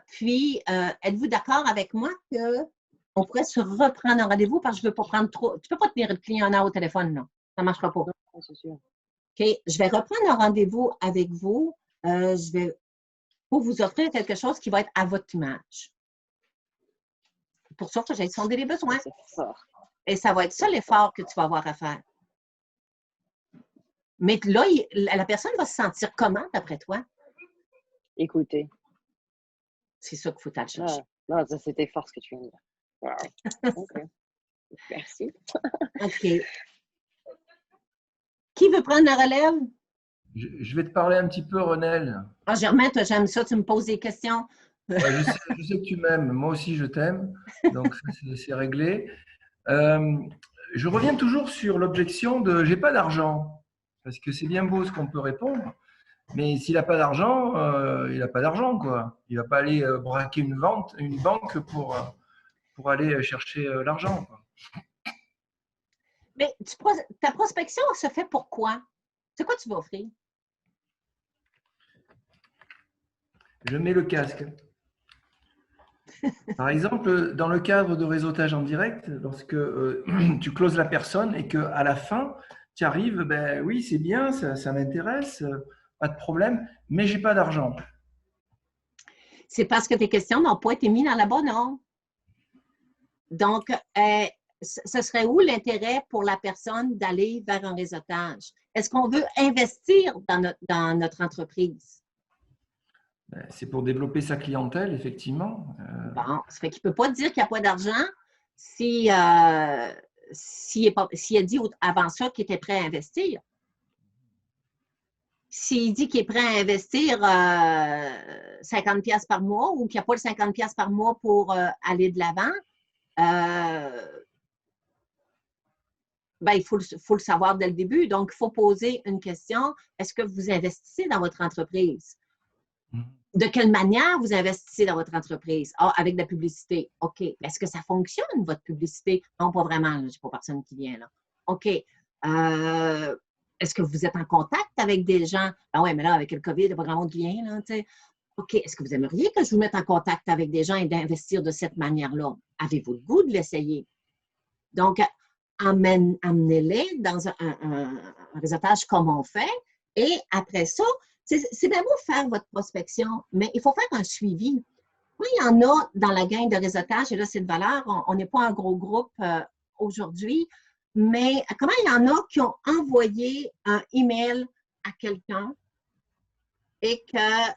puis êtes-vous d'accord avec moi qu'on pourrait se reprendre un rendez-vous parce que je ne veux pas prendre trop. Tu ne peux pas tenir le client en heure au téléphone, là. Ça ne marchera pas. Non, c'est sûr. OK, je vais reprendre un rendez-vous avec vous. Pour vous offrir quelque chose qui va être à votre image. Pour ça que j'ai sondé les besoins. C'est fort. Et ça va être ça l'effort que tu vas avoir à faire. Mais là, la personne va se sentir comment, d'après toi? Écoutez. C'est ça qu'il faut aller chercher. Non, ça c'était fort ce que tu viens de dire. Wow. OK. Merci. OK. Qui veut prendre la relève? Je vais te parler un petit peu, Renelle. Ah, Germain, toi, j'aime ça, tu me poses des questions. Ouais, je sais que tu m'aimes, moi aussi je t'aime, donc ça c'est réglé. Je reviens toujours sur l'objection de « j'ai pas d'argent », parce que c'est bien beau ce qu'on peut répondre, mais s'il n'a pas d'argent, il n'a pas d'argent, quoi. Il ne va pas aller braquer une banque pour aller chercher l'argent, quoi. Mais ta prospection se fait pourquoi? C'est quoi tu vas offrir? Je mets le casque. Par exemple, dans le cadre de réseautage en direct, lorsque tu closes la personne et qu'à la fin, tu arrives, ben oui, c'est bien, ça m'intéresse, pas de problème, mais je n'ai pas d'argent. C'est parce que tes questions n'ont pas été mises dans la bonne ordre. Donc, ce serait où l'intérêt pour la personne d'aller vers un réseautage? Est-ce qu'on veut investir dans notre entreprise? C'est pour développer sa clientèle, effectivement. Bon, ça fait qu'il ne peut pas dire qu'il n'y a pas d'argent s'il a dit avant ça qu'il était prêt à investir. S'il dit qu'il est prêt à investir 50$ par mois ou qu'il n'y a pas le 50$ par mois pour aller de l'avant, ben, il faut le savoir dès le début. Donc, il faut poser une question. Est-ce que vous investissez dans votre entreprise? De quelle manière vous investissez dans votre entreprise? Ah, avec de la publicité. OK. Est-ce que ça fonctionne, votre publicité? Non, pas vraiment. Je n'ai pas personne qui vient là. OK. Est-ce que vous êtes en contact avec des gens? Ah oui, mais là, avec le COVID, il n'y a pas grand monde qui vient, là, tu sais. OK. Est-ce que vous aimeriez que je vous mette en contact avec des gens et d'investir de cette manière-là? Avez-vous le goût de l'essayer? Donc, amenez-les dans un réseautage comme on fait. Et après ça, c'est bien beau faire votre prospection, mais il faut faire un suivi. Moi, il y en a dans la gang de réseautage, et là, c'est de valeur, on n'est pas un gros groupe aujourd'hui, mais comment il y en a qui ont envoyé un email à quelqu'un et que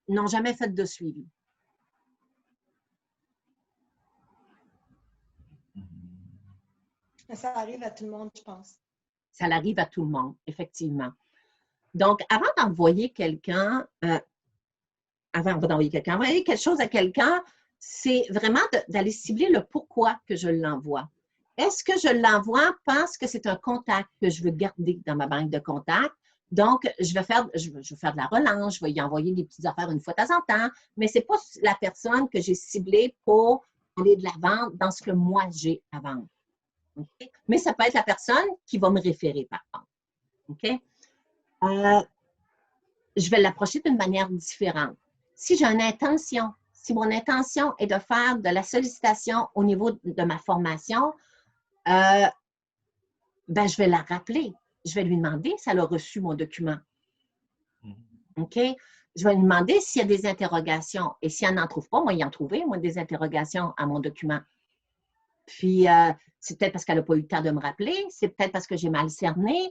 n'ont jamais fait de suivi? Ça arrive à tout le monde, je pense. Ça arrive à tout le monde, effectivement. Donc, avant d'envoyer quelqu'un, envoyer quelque chose à quelqu'un, c'est vraiment d'aller cibler le pourquoi que je l'envoie. Est-ce que je l'envoie parce que c'est un contact que je veux garder dans ma banque de contacts? Donc, je vais faire de la relance, je vais y envoyer des petites affaires une fois de temps en temps, mais ce n'est pas la personne que j'ai ciblée pour aller de l'avant dans ce que moi j'ai à vendre. Okay? Mais ça peut être la personne qui va me référer, par contre. OK? Je vais l'approcher d'une manière différente. Si j'ai une intention, si mon intention est de faire de la sollicitation au niveau de ma formation, ben, je vais la rappeler. Je vais lui demander si elle a reçu mon document. OK? Je vais lui demander s'il y a des interrogations. Et si elle n'en trouve pas, moi, il en trouvé, moi, des interrogations à mon document. Puis, c'est peut-être parce qu'elle n'a pas eu le temps de me rappeler, c'est peut-être parce que j'ai mal cerné.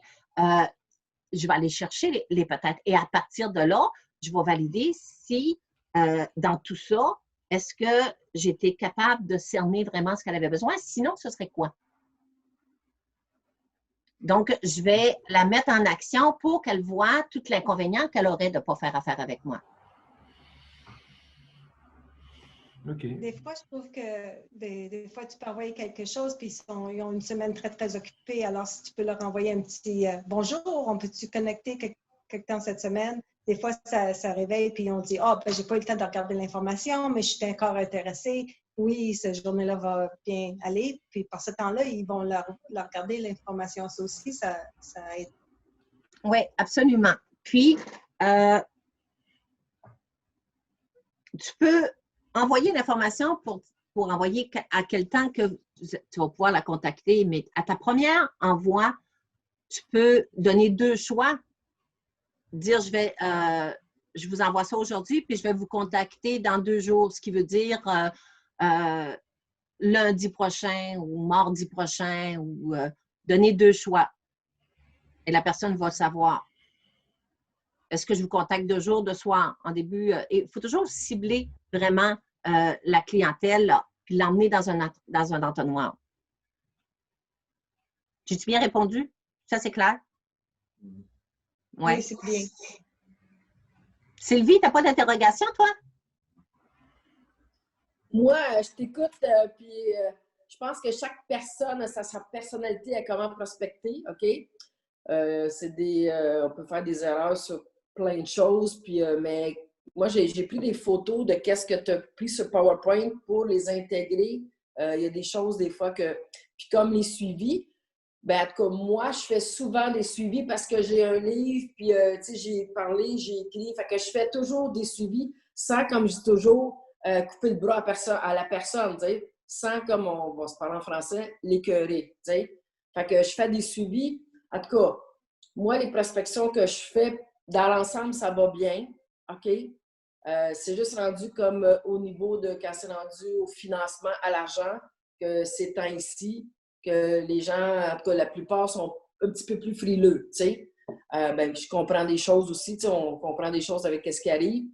Je vais aller chercher les peut-être. Et à partir de là, je vais valider si, dans tout ça, est-ce que j'étais capable de cerner vraiment ce qu'elle avait besoin? Sinon, ce serait quoi? Donc, je vais la mettre en action pour qu'elle voie tout l'inconvénient qu'elle aurait de ne pas faire affaire avec moi. OK. Des fois, je trouve que des fois, tu peux envoyer quelque chose, puis ils ont une semaine très, très occupée. Alors, si tu peux leur envoyer un petit bonjour, on peut-tu connecter quelque temps cette semaine? Des fois, ça réveille, puis on dit ah, ben, j'ai pas eu le temps de regarder l'information, mais je suis encore intéressée. Oui, cette journée-là va bien aller. Puis, par ce temps-là, ils vont leur regarder l'information. Ça aussi, ça aide. Oui, absolument. Puis, tu peux envoyer l'information pour envoyer à quel temps que tu vas pouvoir la contacter, mais à ta première envoi, Tu peux donner 2 choix. Dire, je vous envoie ça aujourd'hui, puis je vais vous contacter dans 2 jours, ce qui veut dire lundi prochain ou mardi prochain, ou donner 2 choix. Et la personne va savoir. Est-ce que je vous contacte 2 jours, de soir, en début? Il faut toujours cibler vraiment la clientèle, là, puis l'emmener dans un entonnoir. J'ai-tu bien répondu? Ça, c'est clair? Ouais. Oui, c'est bien. Sylvie, tu n'as pas d'interrogation, toi? Moi, je t'écoute, puis je pense que chaque personne a sa personnalité à comment prospecter, OK? On peut faire des erreurs sur plein de choses, puis, mais moi, j'ai pris des photos de qu'est-ce que tu as pris sur PowerPoint pour les intégrer. Il y a des choses, des fois, que... Puis comme les suivis, ben, en tout cas, moi, je fais souvent des suivis parce que j'ai un livre, puis, tu sais, j'ai parlé, j'ai écrit. Fait que je fais toujours des suivis sans, comme je dis toujours, couper le bras à la personne, tu sais, sans, comme on va se parler en français, l'écœurer, tu sais. Fait que je fais des suivis. En tout cas, moi, les prospections que je fais, dans l'ensemble, ça va bien, OK? C'est juste rendu comme au niveau de quand c'est rendu au financement, à l'argent, que ces temps-ci, que les gens, en tout cas, la plupart sont un petit peu plus frileux, tu sais. Ben, je comprends des choses aussi, tu sais, on comprend des choses avec ce qui arrive.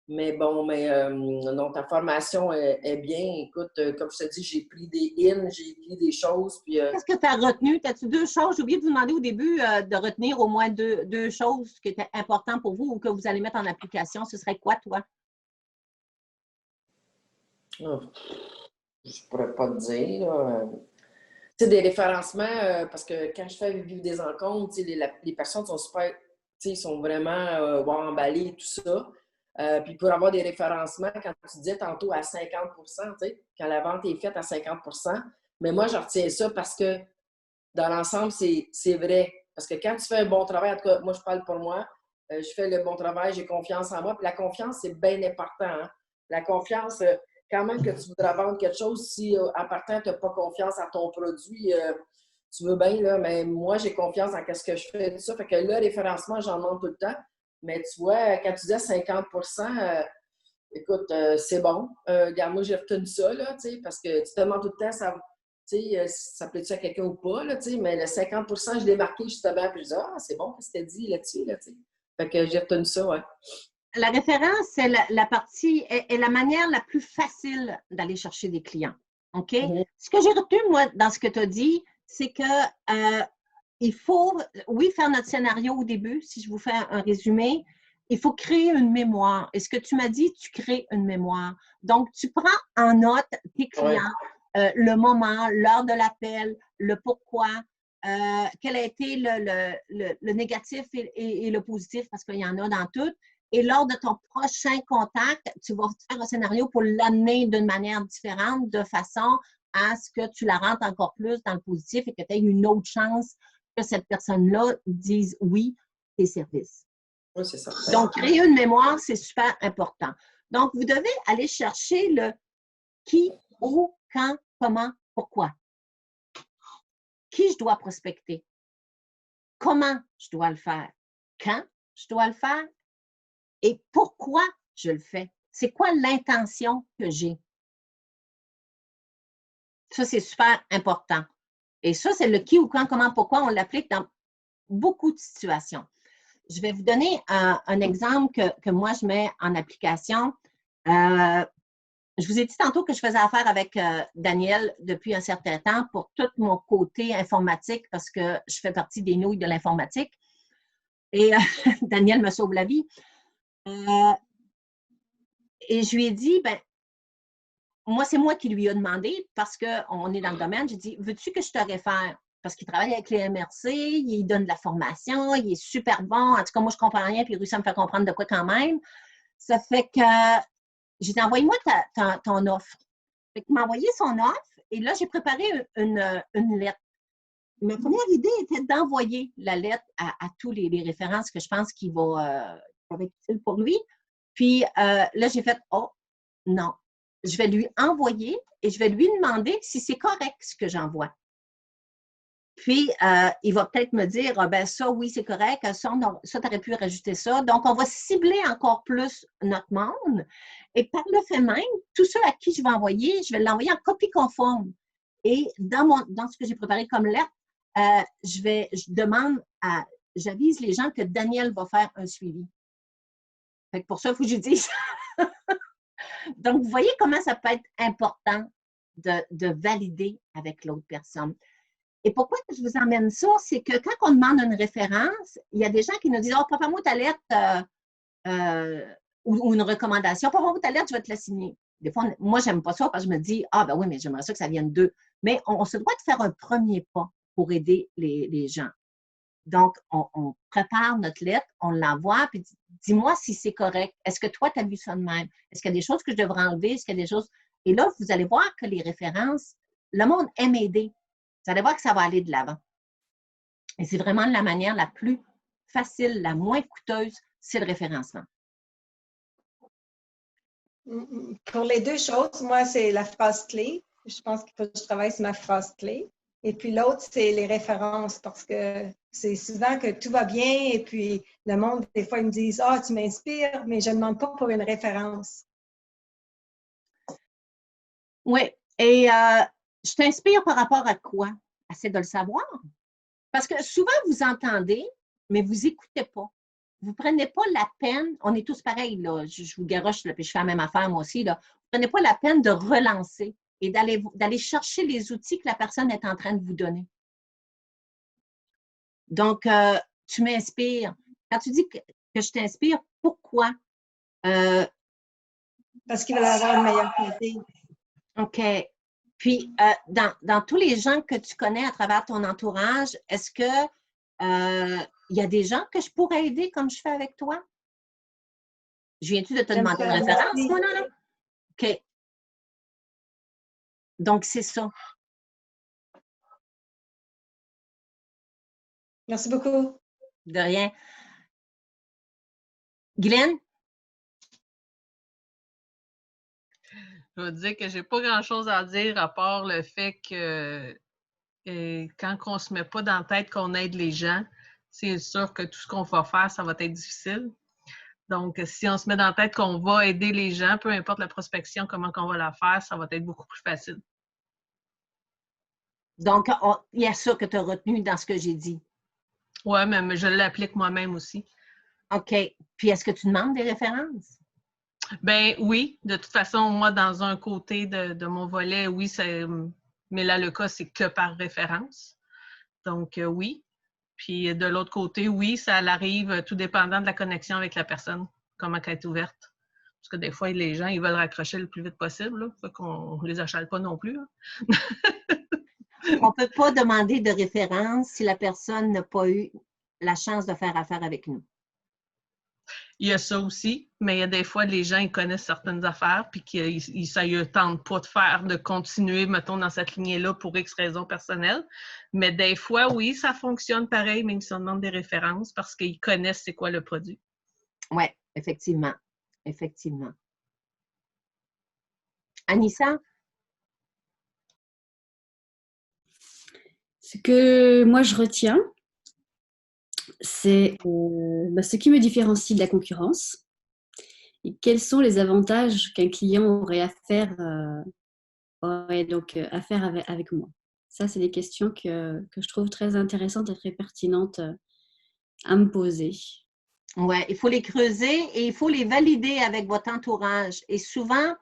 Mais bon, non, ta formation est bien. Écoute, comme je te dis, j'ai pris des in, j'ai écrit des choses. Puis, Qu'est-ce que tu as retenu? As-tu 2 choses? J'ai oublié de vous demander au début de retenir au moins deux choses qui étaient importantes pour vous ou que vous allez mettre en application. Ce serait quoi, toi? je pourrais pas te dire. Tu sais, des référencements, parce que quand je fais vivre des rencontres, tu sais, les personnes sont super, tu sais, ils sont vraiment emballées et tout ça. Puis pour avoir des référencements, quand tu disais tantôt à 50 tu sais, quand la vente est faite à 50 mais moi, je retiens ça parce que dans l'ensemble, c'est vrai. Parce que quand tu fais un bon travail, en tout cas, moi, je parle pour moi, je fais le bon travail, j'ai confiance en moi. Puis la confiance, c'est bien important. Hein? La confiance, quand même que tu voudras vendre quelque chose, si en partant, tu n'as pas confiance en ton produit, tu veux bien, là, mais moi, j'ai confiance en ce que je fais, tout ça. Fait que le référencement, j'en demande tout le temps. Mais tu vois, quand tu dis 50 écoute, c'est bon. Regarde, moi, j'ai retenu ça, là, tu sais, parce que tu te demandes tout le temps, ça plaît-tu à quelqu'un ou pas, là, tu sais, mais le 50 je l'ai marqué justement, puis je dis, ah, c'est bon, qu'est-ce que tu dit là-dessus, là, tu sais. Fait que j'ai retenu ça, ouais. La référence, c'est la partie, est la manière la plus facile d'aller chercher des clients. OK? Ce que j'ai retenu, moi, dans ce que tu as dit, c'est que il faut, oui, faire notre scénario au début, si je vous fais un résumé. Il faut créer une mémoire. Et ce que tu m'as dit, tu crées une mémoire. Donc, tu prends en note tes clients, le moment, l'heure de l'appel, le pourquoi, quel a été le négatif et le positif, parce qu'il y en a dans tout. Et lors de ton prochain contact, tu vas faire un scénario pour l'amener d'une manière différente, de façon à ce que tu la rentres encore plus dans le positif et que tu aies une autre chance que cette personne-là dise oui tes services. Oui, c'est ça. Donc, créer une mémoire, c'est super important. Donc, vous devez aller chercher le qui, où, quand, comment, pourquoi. Qui je dois prospecter? Comment je dois le faire? Quand je dois le faire? Et pourquoi je le fais? C'est quoi l'intention que j'ai? Ça, c'est super important. Et ça, c'est le qui ou quand, comment, pourquoi. On l'applique dans beaucoup de situations. Je vais vous donner un exemple que moi, je mets en application. Je vous ai dit tantôt que je faisais affaire avec Daniel depuis un certain temps pour tout mon côté informatique parce que je fais partie des nouilles de l'informatique. Et Daniel me sauve la vie. Et je lui ai dit, ben, moi, c'est moi qui lui ai demandé parce qu'on est dans le domaine. J'ai dit, veux-tu que je te réfère? Parce qu'il travaille avec les MRC, il donne de la formation, il est super bon. En tout cas, moi, je ne comprends rien, puis il réussit à me faire comprendre de quoi quand même. Ça fait que j'ai dit, envoie-moi ton offre. Fait qu'il m'a envoyé son offre et là, j'ai préparé une lettre. Ma première idée était d'envoyer la lettre à tous les références que je pense qu'il va être utile pour lui. Puis là, j'ai fait, oh, non. Je vais lui envoyer et je vais lui demander si c'est correct ce que j'envoie. Puis, il va peut-être me dire, ah, ben ça, oui, c'est correct, ça, ça tu aurais pu rajouter ça. Donc, on va cibler encore plus notre monde. Et par le fait même, tous ceux à qui je vais envoyer, je vais l'envoyer en copie conforme. Et dans ce que j'ai préparé comme lettre, j'avise les gens que Daniel va faire un suivi. Fait que pour ça, il faut que je dise. Donc, vous voyez comment ça peut être important de valider avec l'autre personne. Et pourquoi je vous emmène ça? C'est que quand on demande une référence, il y a des gens qui nous disent « Oh, prépare-moi ta lettre ou une recommandation. Prépare-moi ta lettre, je vais te la signer. » Des fois, moi, je n'aime pas ça parce que je me dis « Ah, ben oui, mais j'aimerais ça que ça vienne d'eux. » Mais on se doit de faire un premier pas pour aider les gens. Donc, on prépare notre lettre, on l'envoie, puis dis-moi si c'est correct. Est-ce que toi, tu as vu ça de même? Est-ce qu'il y a des choses que je devrais enlever? Est-ce qu'il y a des choses… Et là, vous allez voir que les références, le monde aime aider. Vous allez voir que ça va aller de l'avant. Et c'est vraiment la manière la plus facile, la moins coûteuse, c'est le référencement. Pour les deux choses, moi, c'est la phrase clé. Je pense qu'il faut que je travaille sur ma phrase clé. Et puis l'autre, c'est les références parce que c'est souvent que tout va bien et puis le monde, des fois, ils me disent « Ah, tu m'inspires, mais je ne demande pas pour une référence. » Oui. Et je t'inspire par rapport à quoi? Assez de le savoir. Parce que souvent, vous entendez, mais vous n'écoutez pas. Vous ne prenez pas la peine, on est tous pareils, là, je vous garoche, là, puis je fais la même affaire moi aussi, là. Vous ne prenez pas la peine de relancer et d'aller chercher les outils que la personne est en train de vous donner. Donc, tu m'inspires. Quand tu dis que je t'inspire, pourquoi? Parce qu'ils veulent avoir une meilleure qualité. OK. Puis, dans tous les gens que tu connais à travers ton entourage, est-ce que il y a des gens que je pourrais aider comme je fais avec toi? Je viens-tu de te demander une référence, moi, non? OK. Donc, c'est ça. Merci beaucoup. De rien. Guylaine? Je veux dire que j'ai pas grand-chose à dire à part le fait que quand on se met pas dans la tête qu'on aide les gens, c'est sûr que tout ce qu'on va faire, ça va être difficile. Donc, si on se met dans la tête qu'on va aider les gens, peu importe la prospection, comment on va la faire, ça va être beaucoup plus facile. Donc, il y a ça que tu as retenu dans ce que j'ai dit. Oui, mais je l'applique moi-même aussi. OK. Puis, est-ce que tu demandes des références? Ben oui. De toute façon, moi, dans un côté de mon volet, oui, mais là, le cas, c'est que par référence. Donc, oui. Puis, de l'autre côté, oui, ça arrive tout dépendant de la connexion avec la personne, comment elle est ouverte. Parce que des fois, les gens, ils veulent raccrocher le plus vite possible. Là, fait qu'on ne les achale pas non plus. Hein. On ne peut pas demander de référence si la personne n'a pas eu la chance de faire affaire avec nous. Il y a ça aussi, mais il y a des fois, les gens, ils connaissent certaines affaires puis ça ne tente pas de continuer, mettons, dans cette lignée-là pour X raisons personnelles. Mais des fois, oui, ça fonctionne pareil, même si on demande des références parce qu'ils connaissent c'est quoi le produit. Oui, effectivement. Effectivement. Anissa? Ce que moi, je retiens, c'est ce qui me différencie de la concurrence et quels sont les avantages qu'un client aurait à faire, avec moi. Ça, c'est des questions que je trouve très intéressantes et très pertinentes à me poser. Oui, il faut les creuser et il faut les valider avec votre entourage. Et souvent,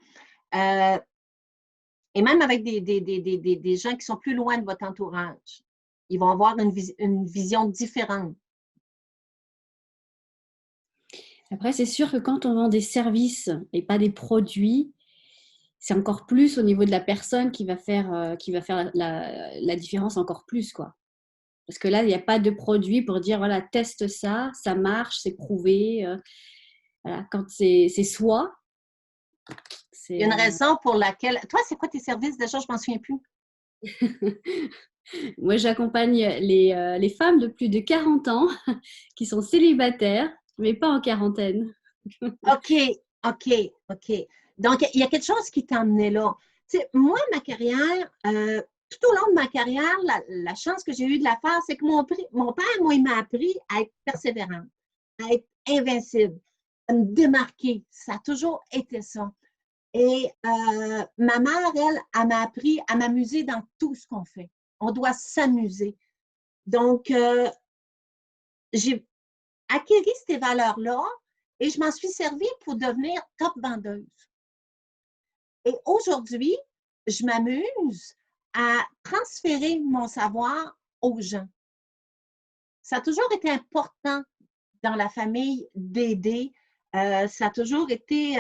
et même avec des gens qui sont plus loin de votre entourage, ils vont avoir une vision différente. Après, c'est sûr que quand on vend des services et pas des produits, c'est encore plus au niveau de la personne qui va faire la différence encore plus, quoi. Parce que là, il n'y a pas de produit pour dire, voilà, teste ça, ça marche, c'est prouvé. Voilà. Quand c'est soi, c'est… Il y a une raison pour laquelle… Toi, c'est quoi tes services déjà? Je ne m'en souviens plus. Moi, j'accompagne les femmes de plus de 40 ans qui sont célibataires, mais pas en quarantaine. OK. Donc, il y a quelque chose qui t'a amené là. Tu sais, moi, ma carrière, tout au long de ma carrière, la chance que j'ai eue de la faire, c'est que mon père, moi, il m'a appris à être persévérante, à être invincible, à me démarquer. Ça a toujours été ça. Et ma mère, elle m'a appris à m'amuser dans tout ce qu'on fait. On doit s'amuser. Donc, j'ai acquis ces valeurs-là et je m'en suis servie pour devenir top vendeuse. Et aujourd'hui, je m'amuse à transférer mon savoir aux gens. Ça a toujours été important dans la famille d'aider. Ça a toujours été...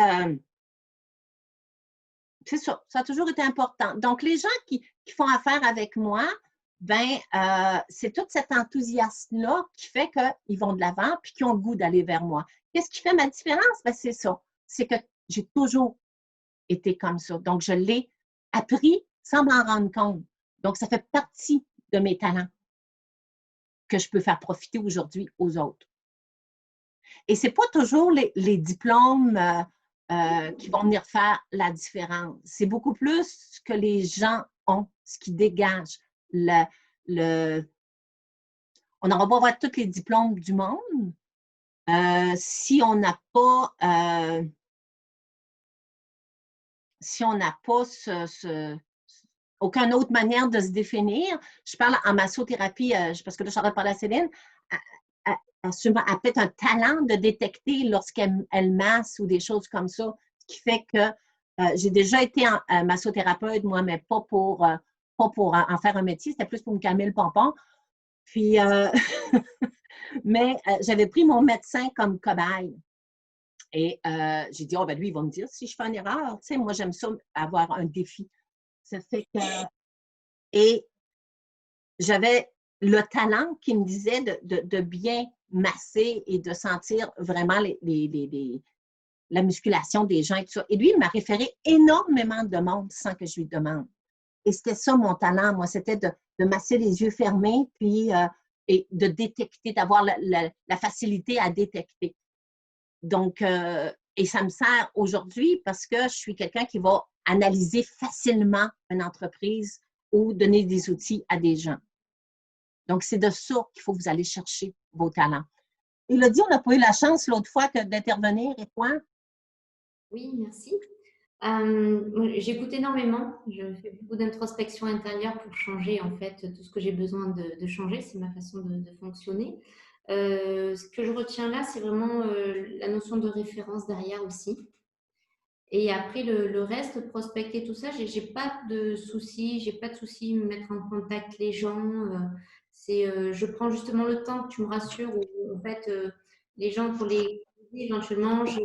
c'est ça a toujours été important. Donc, les gens qui font affaire avec moi, c'est tout cet enthousiasme-là qui fait qu'ils vont de l'avant puis qu'ils ont le goût d'aller vers moi. Qu'est-ce qui fait ma différence? C'est ça. C'est que j'ai toujours été comme ça. Donc, je l'ai appris sans m'en rendre compte. Donc, ça fait partie de mes talents que je peux faire profiter aujourd'hui aux autres. Et ce n'est pas toujours les diplômes qui vont venir faire la différence. C'est beaucoup plus ce que les gens ont, ce qui dégage. On n'aura pas avoir tous les diplômes du monde si on n'a pas aucune autre manière de se définir. Je parle en massothérapie, parce que là, je suis en train de parler à Céline, elle a peut-être un talent de détecter lorsqu'elle masse ou des choses comme ça, ce qui fait que j'ai déjà été massothérapeute, moi, mais pas pour en faire un métier, c'était plus pour me calmer le pompon. Puis, mais j'avais pris mon médecin comme cobaye. Et j'ai dit, lui, il va me dire si je fais une erreur. Tu sais, moi, j'aime ça, avoir un défi. Ça fait que... Et j'avais le talent qui me disait de bien masser et de sentir vraiment la musculation des gens et tout ça. Et lui, il m'a référé énormément de monde sans que je lui demande. Et c'était ça mon talent, moi, c'était de masser les yeux fermés, puis et de détecter, d'avoir la facilité à détecter. Donc, et ça me sert aujourd'hui parce que je suis quelqu'un qui va analyser facilement une entreprise ou donner des outils à des gens. Donc, c'est de ça qu'il faut que vous allez chercher vos talents. Élodie, on n'a pas eu la chance l'autre fois d'intervenir, et toi? Oui, merci. J'écoute énormément, je fais beaucoup d'introspection intérieure pour changer en fait tout ce que j'ai besoin de changer, c'est ma façon de fonctionner. Ce que je retiens là, c'est vraiment la notion de référence derrière aussi. Et après, le reste, prospecter tout ça, j'ai pas de soucis, me mettre en contact les gens. Je prends justement le temps que tu me rassures, où en fait, les gens, pour les éventuellement, je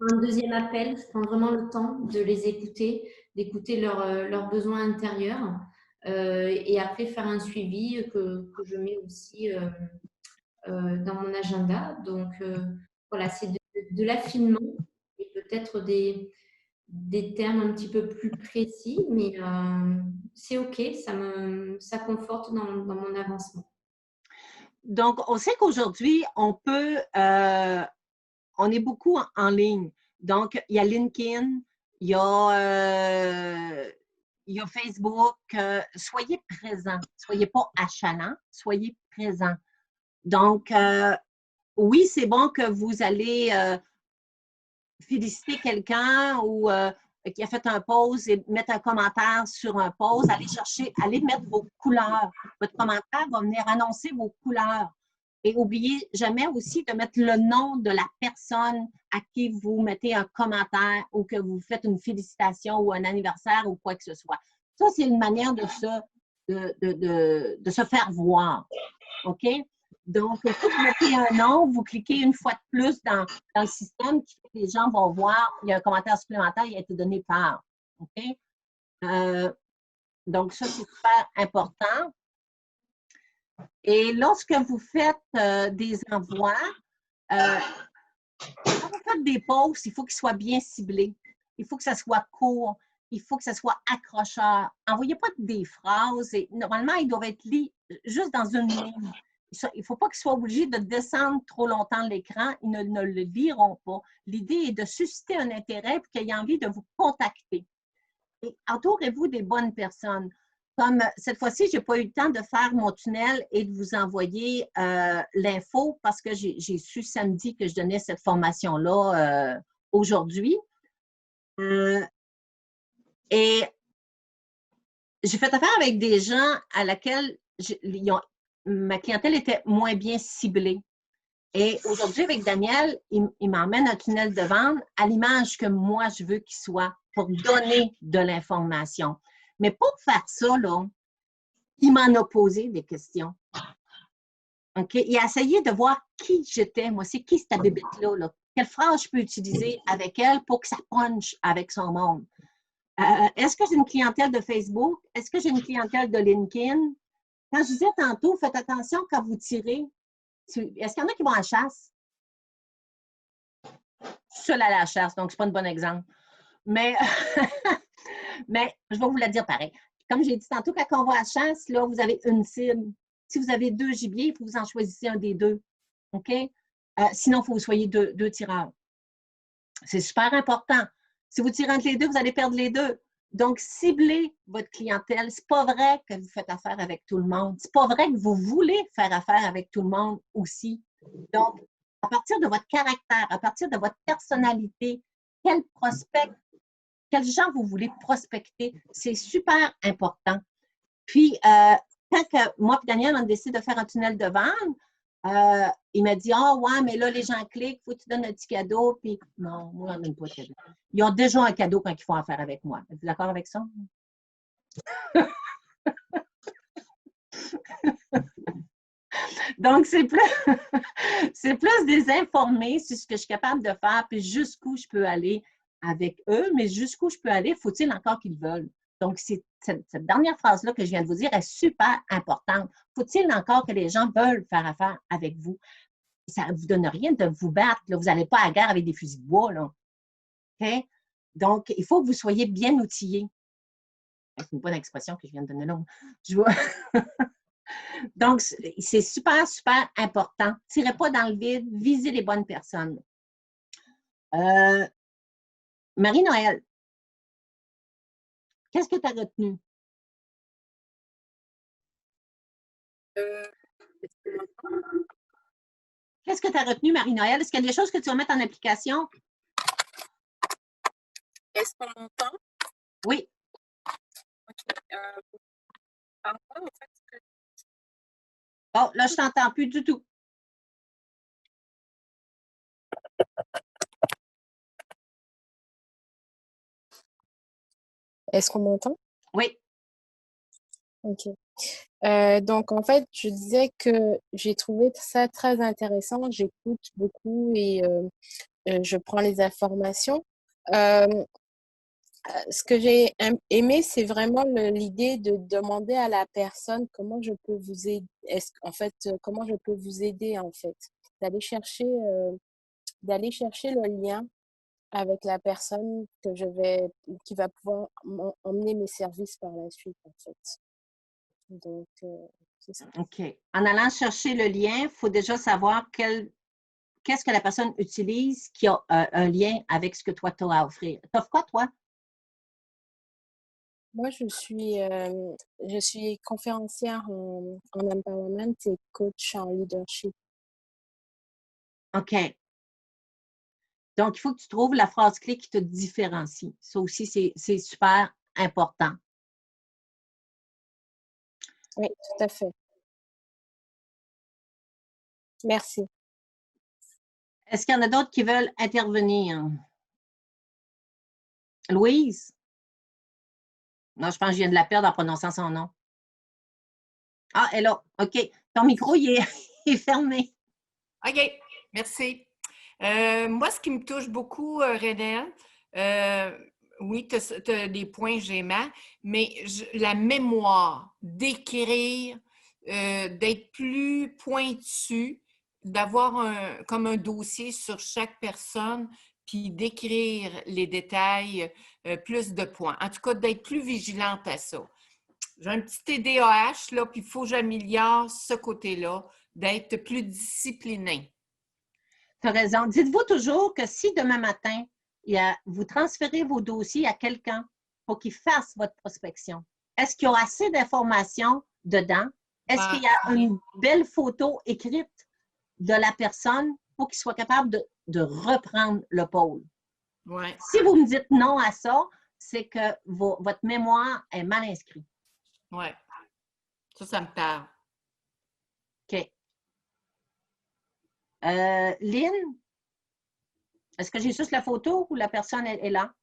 un deuxième appel, je prends vraiment le temps de les écouter, d'écouter leurs besoins intérieurs et après faire un suivi que je mets aussi dans mon agenda. Donc, voilà, c'est de l'affinement et peut-être des termes un petit peu plus précis, mais c'est OK, ça conforte dans mon avancement. Donc, on sait qu'aujourd'hui, on est beaucoup en ligne. Donc, il y a LinkedIn, il y a Facebook. Soyez présents. Soyez pas achalants, soyez présents. Donc, oui, c'est bon que vous allez féliciter quelqu'un ou qui a fait un post et mettre un commentaire sur un post. Allez mettre vos couleurs. Votre commentaire va venir annoncer vos couleurs. Et n'oubliez jamais aussi de mettre le nom de la personne à qui vous mettez un commentaire ou que vous faites une félicitation ou un anniversaire ou quoi que ce soit. Ça, c'est une manière de se faire voir. OK? Donc, il faut que vous mettez un nom, vous cliquez une fois de plus dans le système qui fait que les gens vont voir, il y a un commentaire supplémentaire qui a été donné par. OK? Donc, ça, c'est super important. Et lorsque vous faites des envois, quand vous faites des posts, il faut qu'ils soient bien ciblés. Il faut que ça soit court. Il faut que ça soit accrocheur. Envoyez pas des phrases. Et normalement, ils doivent être lus juste dans une ligne. Il ne faut pas qu'ils soient obligés de descendre trop longtemps l'écran. Ils ne le liront pas. L'idée est de susciter un intérêt pour qu'ils aient envie de vous contacter. Et entourez-vous des bonnes personnes. Comme cette fois-ci, je n'ai pas eu le temps de faire mon tunnel et de vous envoyer l'info parce que j'ai su samedi que je donnais cette formation-là aujourd'hui. Et j'ai fait affaire avec des gens à laquelle ma clientèle était moins bien ciblée. Et aujourd'hui, avec Daniel, il m'emmène un tunnel de vente à l'image que moi, je veux qu'il soit pour donner de l'information. Mais pour faire ça, là, il m'en a posé des questions. OK? Il a essayé de voir qui j'étais. Moi, c'est qui cette bébête-là? Là? Quelle phrase je peux utiliser avec elle pour que ça punch avec son monde? Est-ce que j'ai une clientèle de Facebook? Est-ce que j'ai une clientèle de LinkedIn? Quand je disais tantôt, faites attention quand vous tirez. Est-ce qu'il y en a qui vont à la chasse? Je suis seule à la chasse, donc ce n'est pas un bon exemple. Mais, mais je vais vous la dire pareil. Comme j'ai dit tantôt, quand on va à la chasse, là, vous avez une cible. Si vous avez 2 gibiers, il faut que vous en choisissez un des 2. OK? Sinon, il faut que vous soyez deux tireurs. C'est super important. Si vous tirez entre les 2, vous allez perdre les 2. Donc, ciblez votre clientèle. Ce n'est pas vrai que vous faites affaire avec tout le monde. Ce n'est pas vrai que vous voulez faire affaire avec tout le monde aussi. Donc, à partir de votre caractère, à partir de votre personnalité, quel prospect, quels gens vous voulez prospecter, c'est super important. Puis, quand moi et Daniel, on décide de faire un tunnel de vente, il m'a dit « Ah, ouais, mais là, les gens cliquent, il faut que tu donnes un petit cadeau. » Puis, non, moi, on n'aime pas de cadeau. Ils ont déjà un cadeau quand ils font affaire avec moi. Êtes-vous d'accord avec ça? Donc, c'est plus des informés sur ce que je suis capable de faire, puis jusqu'où je peux aller avec eux, mais jusqu'où je peux aller, faut-il encore qu'ils veulent? Donc, cette dernière phrase-là que je viens de vous dire est super importante. Faut-il encore que les gens veulent faire affaire avec vous? Ça ne vous donne rien de vous battre. Là. Vous n'allez pas à la guerre avec des fusils de bois. Là. Okay? Donc, il faut que vous soyez bien outillés. C'est une bonne expression que je viens de donner là. Je vois. Donc, c'est super, super important. Tirez pas dans le vide, visez les bonnes personnes. Marie-Noël, qu'est-ce que tu as retenu? Qu'est-ce que tu as retenu, Marie-Noël? Est-ce qu'il y a des choses que tu vas mettre en application? Est-ce qu'on m'entend? Oui. OK. Par rapport au fait que... Oh, là, je ne t'entends plus du tout. Est-ce qu'on m'entend? Oui. OK. Donc, en fait, je disais que j'ai trouvé ça très intéressant. J'écoute beaucoup et je prends les informations. Ce que j'ai aimé, c'est vraiment l'idée de demander à la personne comment je peux vous aider. Comment je peux vous aider, en fait. D'aller chercher le lien avec la personne qui va pouvoir emmener mes services par la suite, en fait. Donc, c'est ça. OK. En allant chercher le lien, il faut déjà savoir qu'est-ce que la personne utilise qui a un lien avec ce que toi, tu as à offrir. Tu offres quoi, toi? Moi, je suis conférencière en empowerment et coach en leadership. OK. Donc, il faut que tu trouves la phrase clé qui te différencie. Ça aussi, c'est super important. Oui, tout à fait. Merci. Est-ce qu'il y en a d'autres qui veulent intervenir? Louise? Non, je pense que je viens de la perdre en prononçant son nom. Ah, elle est là. OK. Ton micro, il est fermé. OK. Merci. Moi, ce qui me touche beaucoup, René, oui, tu as des points gênants, mais la mémoire, d'écrire, d'être plus pointu, d'avoir comme un dossier sur chaque personne, puis d'écrire les détails, plus de points. En tout cas, d'être plus vigilante à ça. J'ai un petit TDAH, là, puis il faut que j'améliore ce côté-là, d'être plus discipliné. Tu as raison. Dites-vous toujours que si demain matin, vous transférez vos dossiers à quelqu'un, faut qu'il fasse votre prospection. Est-ce qu'il y a assez d'informations dedans? Est-ce qu'il y a une belle photo écrite de la personne pour qu'il soit capable de reprendre le pôle? Ouais. Si vous me dites non à ça, c'est que votre mémoire est mal inscrite. Oui. Ça me parle. OK. Lynn, est-ce que j'ai juste la photo ou la personne est là?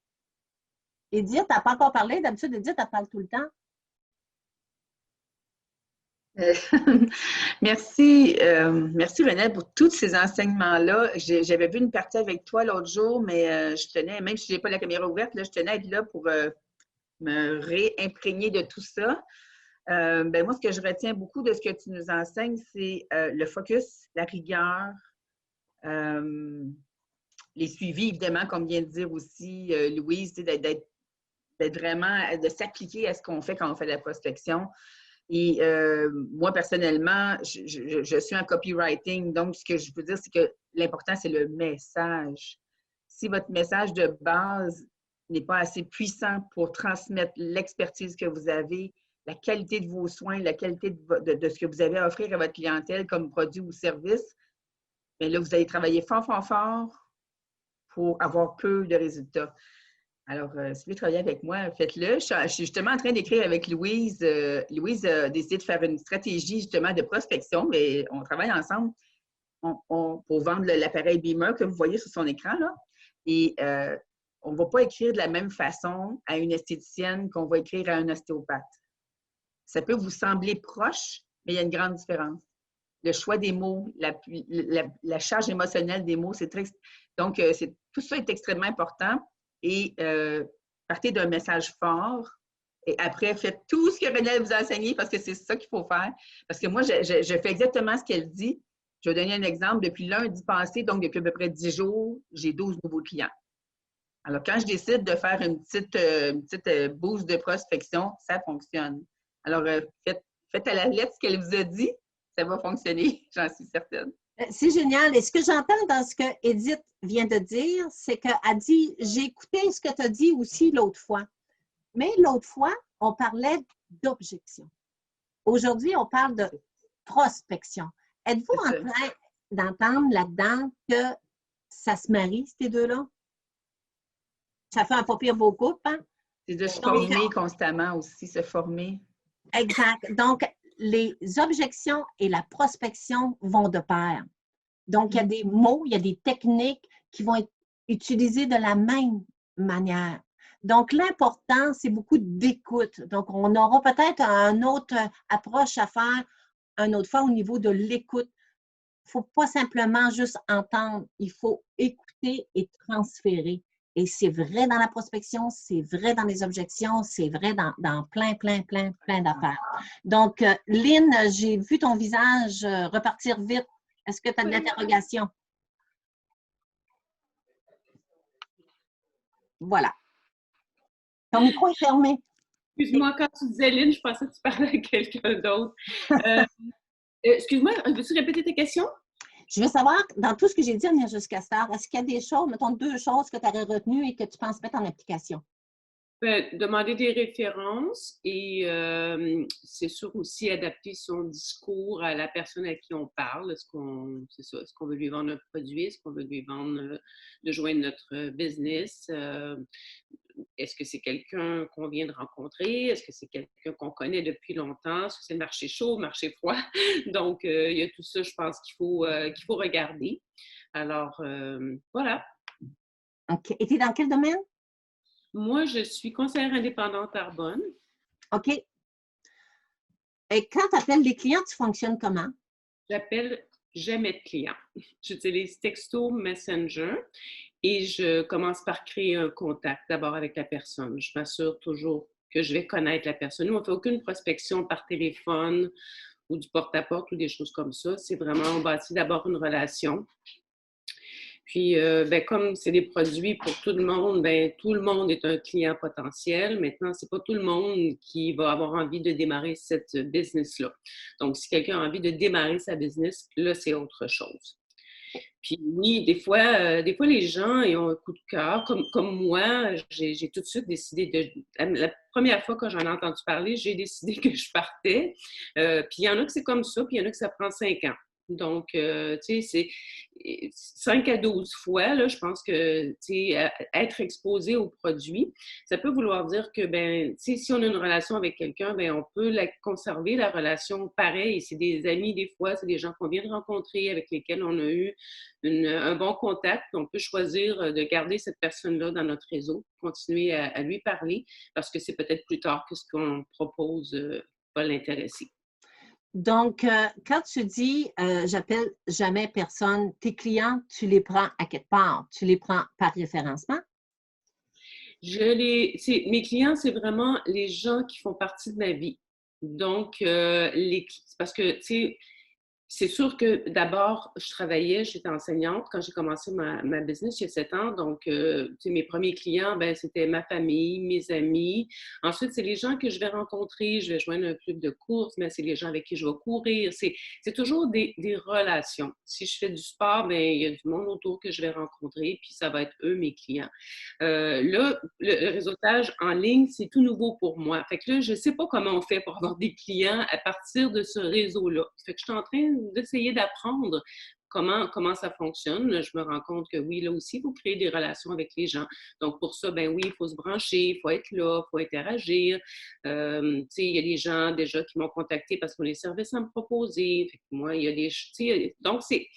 Edith, tu n'as pas encore parlé. D'habitude, Edith, elle parle tout le temps. Merci, merci Renelle pour tous ces enseignements-là. J'avais vu une partie avec toi l'autre jour, mais je tenais, même si je n'ai pas la caméra ouverte, là, je tenais à être là pour me réimprégner de tout ça. Ben moi, ce que je retiens beaucoup de ce que tu nous enseignes, c'est le focus, la rigueur, les suivis, évidemment, comme vient de dire aussi Louise, d'être vraiment, de s'appliquer à ce qu'on fait quand on fait de la prospection. Et moi, personnellement, je suis en copywriting, donc ce que je veux dire, c'est que l'important, c'est le message. Si votre message de base n'est pas assez puissant pour transmettre l'expertise que vous avez, la qualité de vos soins, la qualité de ce que vous avez à offrir à votre clientèle comme produit ou service, bien là, vous allez travailler fort, fort, fort pour avoir peu de résultats. Alors, si vous voulez travailler avec moi, faites-le. Je suis justement en train d'écrire avec Louise. Louise a décidé de faire une stratégie justement de prospection, mais on travaille ensemble pour vendre l'appareil Beamer que vous voyez sur son écran, là. Et on ne va pas écrire de la même façon à une esthéticienne qu'on va écrire à un ostéopathe. Ça peut vous sembler proche, mais il y a une grande différence. Le choix des mots, la charge émotionnelle des mots, c'est très... Donc, tout ça est extrêmement important. Et partez d'un message fort. Et après, faites tout ce que Renelle vous a enseigné parce que c'est ça qu'il faut faire. Parce que moi, je fais exactement ce qu'elle dit. Je vais donner un exemple. Depuis lundi passé, donc depuis à peu près 10 jours, j'ai 12 nouveaux clients. Alors, quand je décide de faire une petite boost de prospection, ça fonctionne. Alors, faites à la lettre ce qu'elle vous a dit, ça va fonctionner, j'en suis certaine. C'est génial. Et ce que j'entends dans ce que Edith vient de dire, c'est qu'elle dit, j'ai écouté ce que tu as dit aussi l'autre fois. Mais l'autre fois, on parlait d'objection. Aujourd'hui, on parle de prospection. Êtes-vous en train d'entendre là-dedans que ça se marie, ces deux-là? Ça fait un pas pire beau couple, hein? C'est de se former constamment aussi, se former. Exact. Donc, les objections et la prospection vont de pair. Donc, il y a des mots, il y a des techniques qui vont être utilisées de la même manière. Donc, l'important, c'est beaucoup d'écoute. Donc, on aura peut-être une autre approche à faire une autre fois au niveau de l'écoute. Il ne faut pas simplement juste entendre, il faut écouter et transférer. Et c'est vrai dans la prospection, c'est vrai dans les objections, c'est vrai dans plein d'affaires. Donc, Lynn, j'ai vu ton visage repartir vite. Est-ce que tu as de l'interrogation? Voilà. Ton micro est fermé. Excuse-moi, quand tu disais Lynn, je pensais que tu parlais à quelqu'un d'autre. Excuse-moi, veux-tu répéter ta question? Je veux savoir, dans tout ce que j'ai dit jusqu'à ce stade, est-ce qu'il y a des choses, mettons 2 choses que tu aurais retenues et que tu penses mettre en application? Demander des références et c'est sûr aussi adapter son discours à la personne à qui on parle. Est-ce qu'on veut lui vendre un produit? Est-ce qu'on veut lui vendre de joindre notre business? Est-ce que c'est quelqu'un qu'on vient de rencontrer? Est-ce que c'est quelqu'un qu'on connaît depuis longtemps? Est-ce que c'est le marché chaud, marché froid? Donc, il y a tout ça, je pense, qu'il faut regarder. Alors, voilà. OK. Et tu es dans quel domaine? Moi, je suis conseillère indépendante à Arbonne. OK. Et quand tu appelles les clients, tu fonctionnes comment? J'appelle jamais de clients. J'utilise texto, Messenger et je commence par créer un contact d'abord avec la personne. Je m'assure toujours que je vais connaître la personne. Nous, on ne fait aucune prospection par téléphone ou du porte-à-porte ou des choses comme ça. C'est vraiment, on bâtit d'abord une relation. Puis, comme c'est des produits pour tout le monde est un client potentiel. Maintenant, ce n'est pas tout le monde qui va avoir envie de démarrer cette business-là. Donc, si quelqu'un a envie de démarrer sa business, là, c'est autre chose. Puis oui, des fois, les gens ils ont un coup de cœur. Comme moi, j'ai tout de suite décidé la première fois que j'en ai entendu parler, j'ai décidé que je partais. Puis il y en a que c'est comme ça, puis il y en a que ça prend 5 ans. Donc, tu sais, c'est 5 à 12 fois, là, je pense que, tu sais, être exposé aux produits, ça peut vouloir dire que, ben, tu sais, si on a une relation avec quelqu'un, ben, on peut conserver la relation pareil. C'est des amis, des fois, c'est des gens qu'on vient de rencontrer, avec lesquels on a eu un bon contact. On peut choisir de garder cette personne-là dans notre réseau, continuer à lui parler, parce que c'est peut-être plus tard que ce qu'on propose va l'intéresser. Donc, quand tu dis j'appelle jamais personne, tes clients, tu les prends à quelque part? Tu les prends par référencement? Mes clients, c'est vraiment les gens qui font partie de ma vie. Donc, parce que, tu sais, c'est sûr que d'abord, j'étais enseignante quand j'ai commencé ma business il y a 7 ans. Donc, tu sais, mes premiers clients, ben, c'était ma famille, mes amis. Ensuite, c'est les gens que je vais rencontrer. Je vais joindre un club de course, mais c'est les gens avec qui je vais courir. C'est toujours des relations. Si je fais du sport, ben, il y a du monde autour que je vais rencontrer, puis ça va être eux, mes clients. Là, le réseautage en ligne, c'est tout nouveau pour moi. Fait que là, je ne sais pas comment on fait pour avoir des clients à partir de ce réseau-là. Fait que je suis en train d'essayer d'apprendre comment ça fonctionne. Je me rends compte que oui, là aussi, il faut créer des relations avec les gens. Donc, pour ça, ben oui, il faut se brancher, il faut être là, il faut interagir. Tu sais, il y a des gens déjà qui m'ont contacté parce qu'ils ont des services à me proposer. Fait que moi, il y a des... Donc, c'est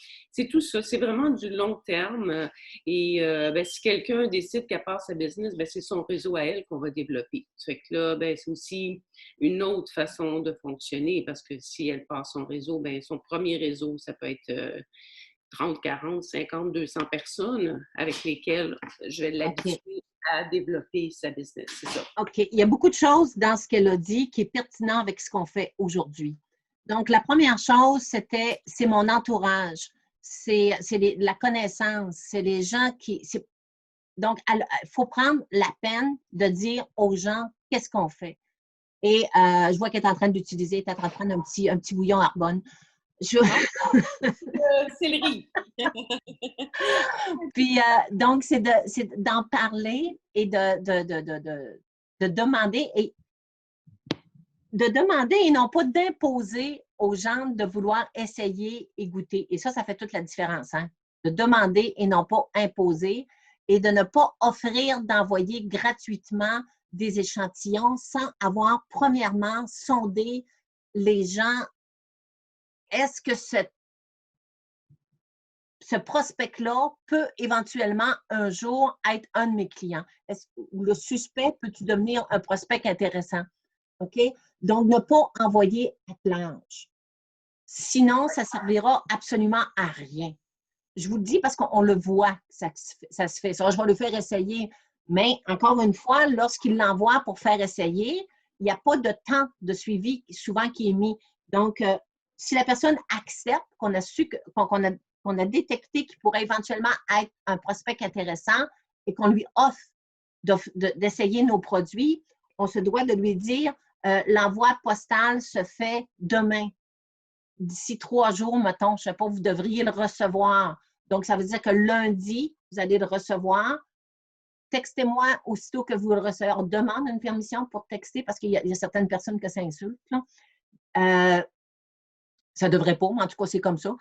tout ça. C'est vraiment du long terme. Et ben, si quelqu'un décide qu'elle part sa business, ben, c'est son réseau à elle qu'on va développer. Fait que là, ben, c'est aussi une autre façon de fonctionner parce que si elle part son réseau, ben, son premier réseau, ça peut être 30, 40, 50, 200 personnes avec lesquelles je vais l'habituer à développer sa business. C'est ça. OK. Il y a beaucoup de choses dans ce qu'elle a dit qui est pertinent avec ce qu'on fait aujourd'hui. Donc, la première chose, c'est mon entourage. C'est la connaissance. C'est les gens qui... Donc, il faut prendre la peine de dire aux gens qu'est-ce qu'on fait. Et je vois qu'elle est en train d'utiliser, elle est en train de prendre un petit bouillon Arbonne. Céleri. Puis, donc, c'est d'en parler et de demander et non pas d'imposer aux gens de vouloir essayer et goûter. Et ça fait toute la différence, hein? De demander et non pas imposer et de ne pas offrir d'envoyer gratuitement des échantillons sans avoir premièrement sondé les gens. Est-ce que ce prospect-là peut éventuellement un jour être un de mes clients? Ou le suspect peut-tu devenir un prospect intéressant? OK? Donc, ne pas envoyer à planche. Sinon, ça ne servira absolument à rien. Je vous le dis parce qu'on le voit, ça se fait. Ça, je vais le faire essayer. Mais encore une fois, lorsqu'il l'envoie pour faire essayer, il n'y a pas de temps de suivi souvent qui est mis. Donc, si la personne accepte qu'on a détecté qu'il pourrait éventuellement être un prospect intéressant et qu'on lui offre d'essayer nos produits, on se doit de lui dire l'envoi postal se fait demain. D'ici 3 jours, mettons, je ne sais pas, vous devriez le recevoir. Donc, ça veut dire que lundi, vous allez le recevoir. Textez-moi aussitôt que vous le recevez. On demande une permission pour texter parce qu'il y a certaines personnes que ça insulte. Ça ne devrait pas, mais en tout cas, c'est comme ça.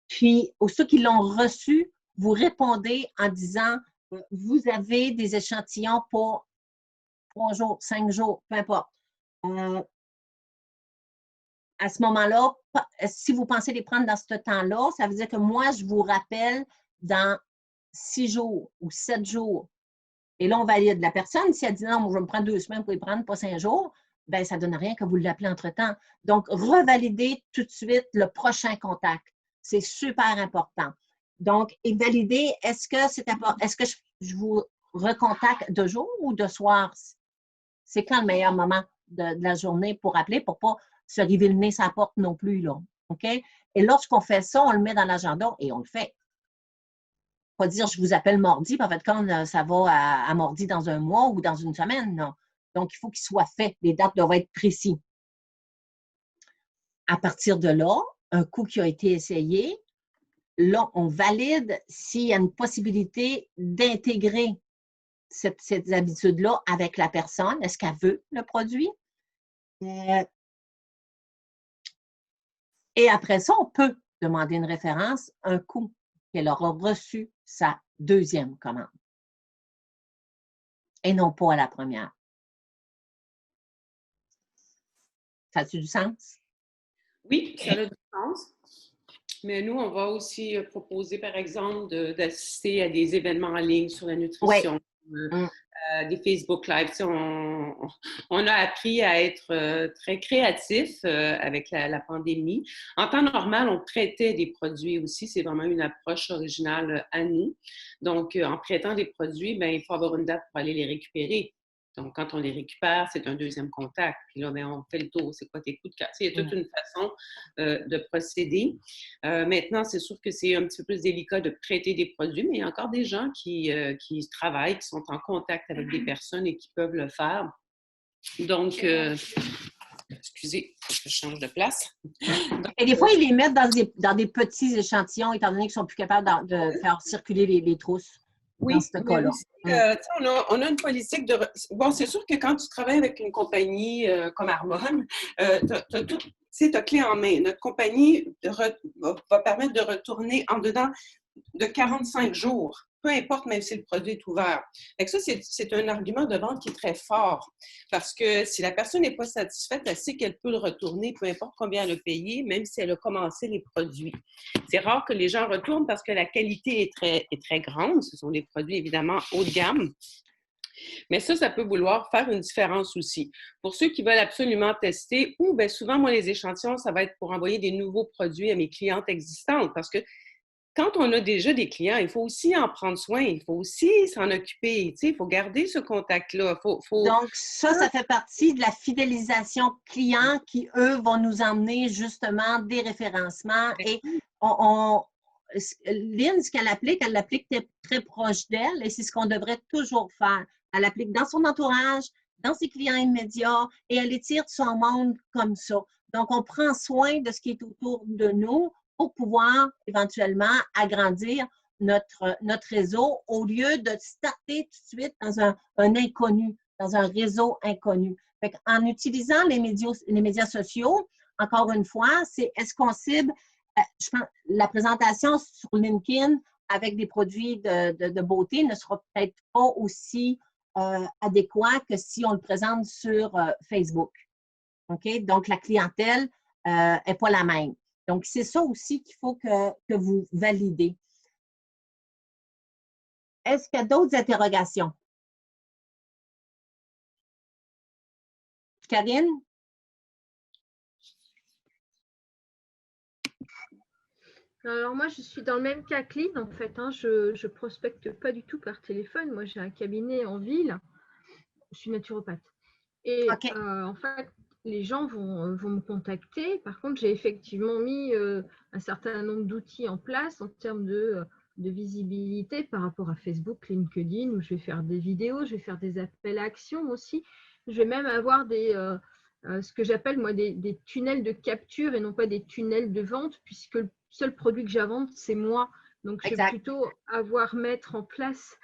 Puis, aussitôt qu'ils l'ont reçu, vous répondez en disant vous avez des échantillons pour 3 jours, 5 jours, peu importe. À ce moment-là, si vous pensez les prendre dans ce temps-là, ça veut dire que moi, je vous rappelle dans 6 jours ou 7 jours. Et là, on valide la personne. Si elle dit non, moi, je vais me prendre 2 semaines pour les prendre, pas 5 jours, bien, ça ne donne rien que vous l'appelez entre-temps. Donc, revalidez tout de suite le prochain contact. C'est super important. Donc, et valider, est-ce que je vous recontacte de jour ou de soir? C'est quand le meilleur moment de la journée pour appeler, pour ne pas se river le nez sur la porte non plus, là. OK? Et lorsqu'on fait ça, on le met dans l'agenda et on le fait. Pas dire je vous appelle mardi, puis en fait, quand ça va à mardi dans un mois ou dans une semaine, non. Donc, il faut qu'il soit fait. Les dates doivent être précises. À partir de là, un coup qui a été essayé, là, on valide s'il y a une possibilité d'intégrer ces habitudes-là avec la personne. Est-ce qu'elle veut le produit? Et après ça, on peut demander une référence un coup qu'elle aura reçu sa deuxième commande et non pas à la première. Ça a-tu du sens? Oui, ça a du sens. Mais nous, on va aussi proposer, par exemple, d'assister à des événements en ligne sur la nutrition, des Facebook Live. Tu sais, on a appris à être très créatif avec la pandémie. En temps normal, on prêtait des produits aussi. C'est vraiment une approche originale à nous. Donc, en prêtant des produits, bien, il faut avoir une date pour aller les récupérer. Donc, quand on les récupère, c'est un deuxième contact. Puis là, bien, on fait le tour. C'est quoi tes coups de cœur? Il y a toute une façon de procéder. Maintenant, c'est sûr que c'est un petit peu plus délicat de prêter des produits, mais il y a encore des gens qui travaillent, qui sont en contact avec des personnes et qui peuvent le faire. Donc, excusez, faut que je change de place. Donc, et des fois, ils les mettent dans des petits échantillons, étant donné qu'ils sont plus capables de faire circuler les trousses. Oui, dans ce cas-là. On a une politique de... Bon, c'est sûr que quand tu travailles avec une compagnie comme Harmone, tu as clé en main. Notre compagnie va permettre de retourner en dedans de 45 jours, peu importe même si le produit est ouvert. Fait que ça, c'est un argument de vente qui est très fort parce que si la personne n'est pas satisfaite, elle sait qu'elle peut le retourner, peu importe combien elle a payé, même si elle a commencé les produits. C'est rare que les gens retournent parce que la qualité est très grande. Ce sont des produits évidemment haut de gamme. Mais ça peut vouloir faire une différence aussi. Pour ceux qui veulent absolument tester, ou bien souvent, moi, les échantillons, ça va être pour envoyer des nouveaux produits à mes clientes existantes parce que quand on a déjà des clients, il faut aussi en prendre soin, il faut aussi s'en occuper, tu sais, il faut garder ce contact-là. Donc, ça fait partie de la fidélisation client qui, eux, vont nous emmener justement des référencements. Et Lynn, ce qu'elle applique très proche d'elle et c'est ce qu'on devrait toujours faire. Elle l'applique dans son entourage, dans ses clients immédiats et elle étire son monde comme ça. Donc, on prend soin de ce qui est autour de nous pour pouvoir éventuellement agrandir notre réseau au lieu de starter tout de suite dans un inconnu, dans un réseau inconnu. Fait en utilisant les médias sociaux, encore une fois, c'est est-ce qu'on cible, je pense, la présentation sur LinkedIn avec des produits de beauté ne sera peut-être pas aussi adéquat que si on le présente sur Facebook. OK? Donc, la clientèle n'est pas la même. Donc, c'est ça aussi qu'il faut que vous validez. Est-ce qu'il y a d'autres interrogations? Karine? Alors moi, je suis dans le même cas que Lynn, en fait. Hein. Je ne prospecte pas du tout par téléphone. Moi, j'ai un cabinet en ville. Je suis naturopathe. Et en fait, les gens vont me contacter. Par contre, j'ai effectivement mis un certain nombre d'outils en place en termes de visibilité par rapport à Facebook, LinkedIn, où je vais faire des vidéos, je vais faire des appels à action aussi. Je vais même avoir ce que j'appelle moi des tunnels de capture et non pas des tunnels de vente, puisque le seul produit que j'ai à vendre, c'est moi. Donc, je vais plutôt mettre en place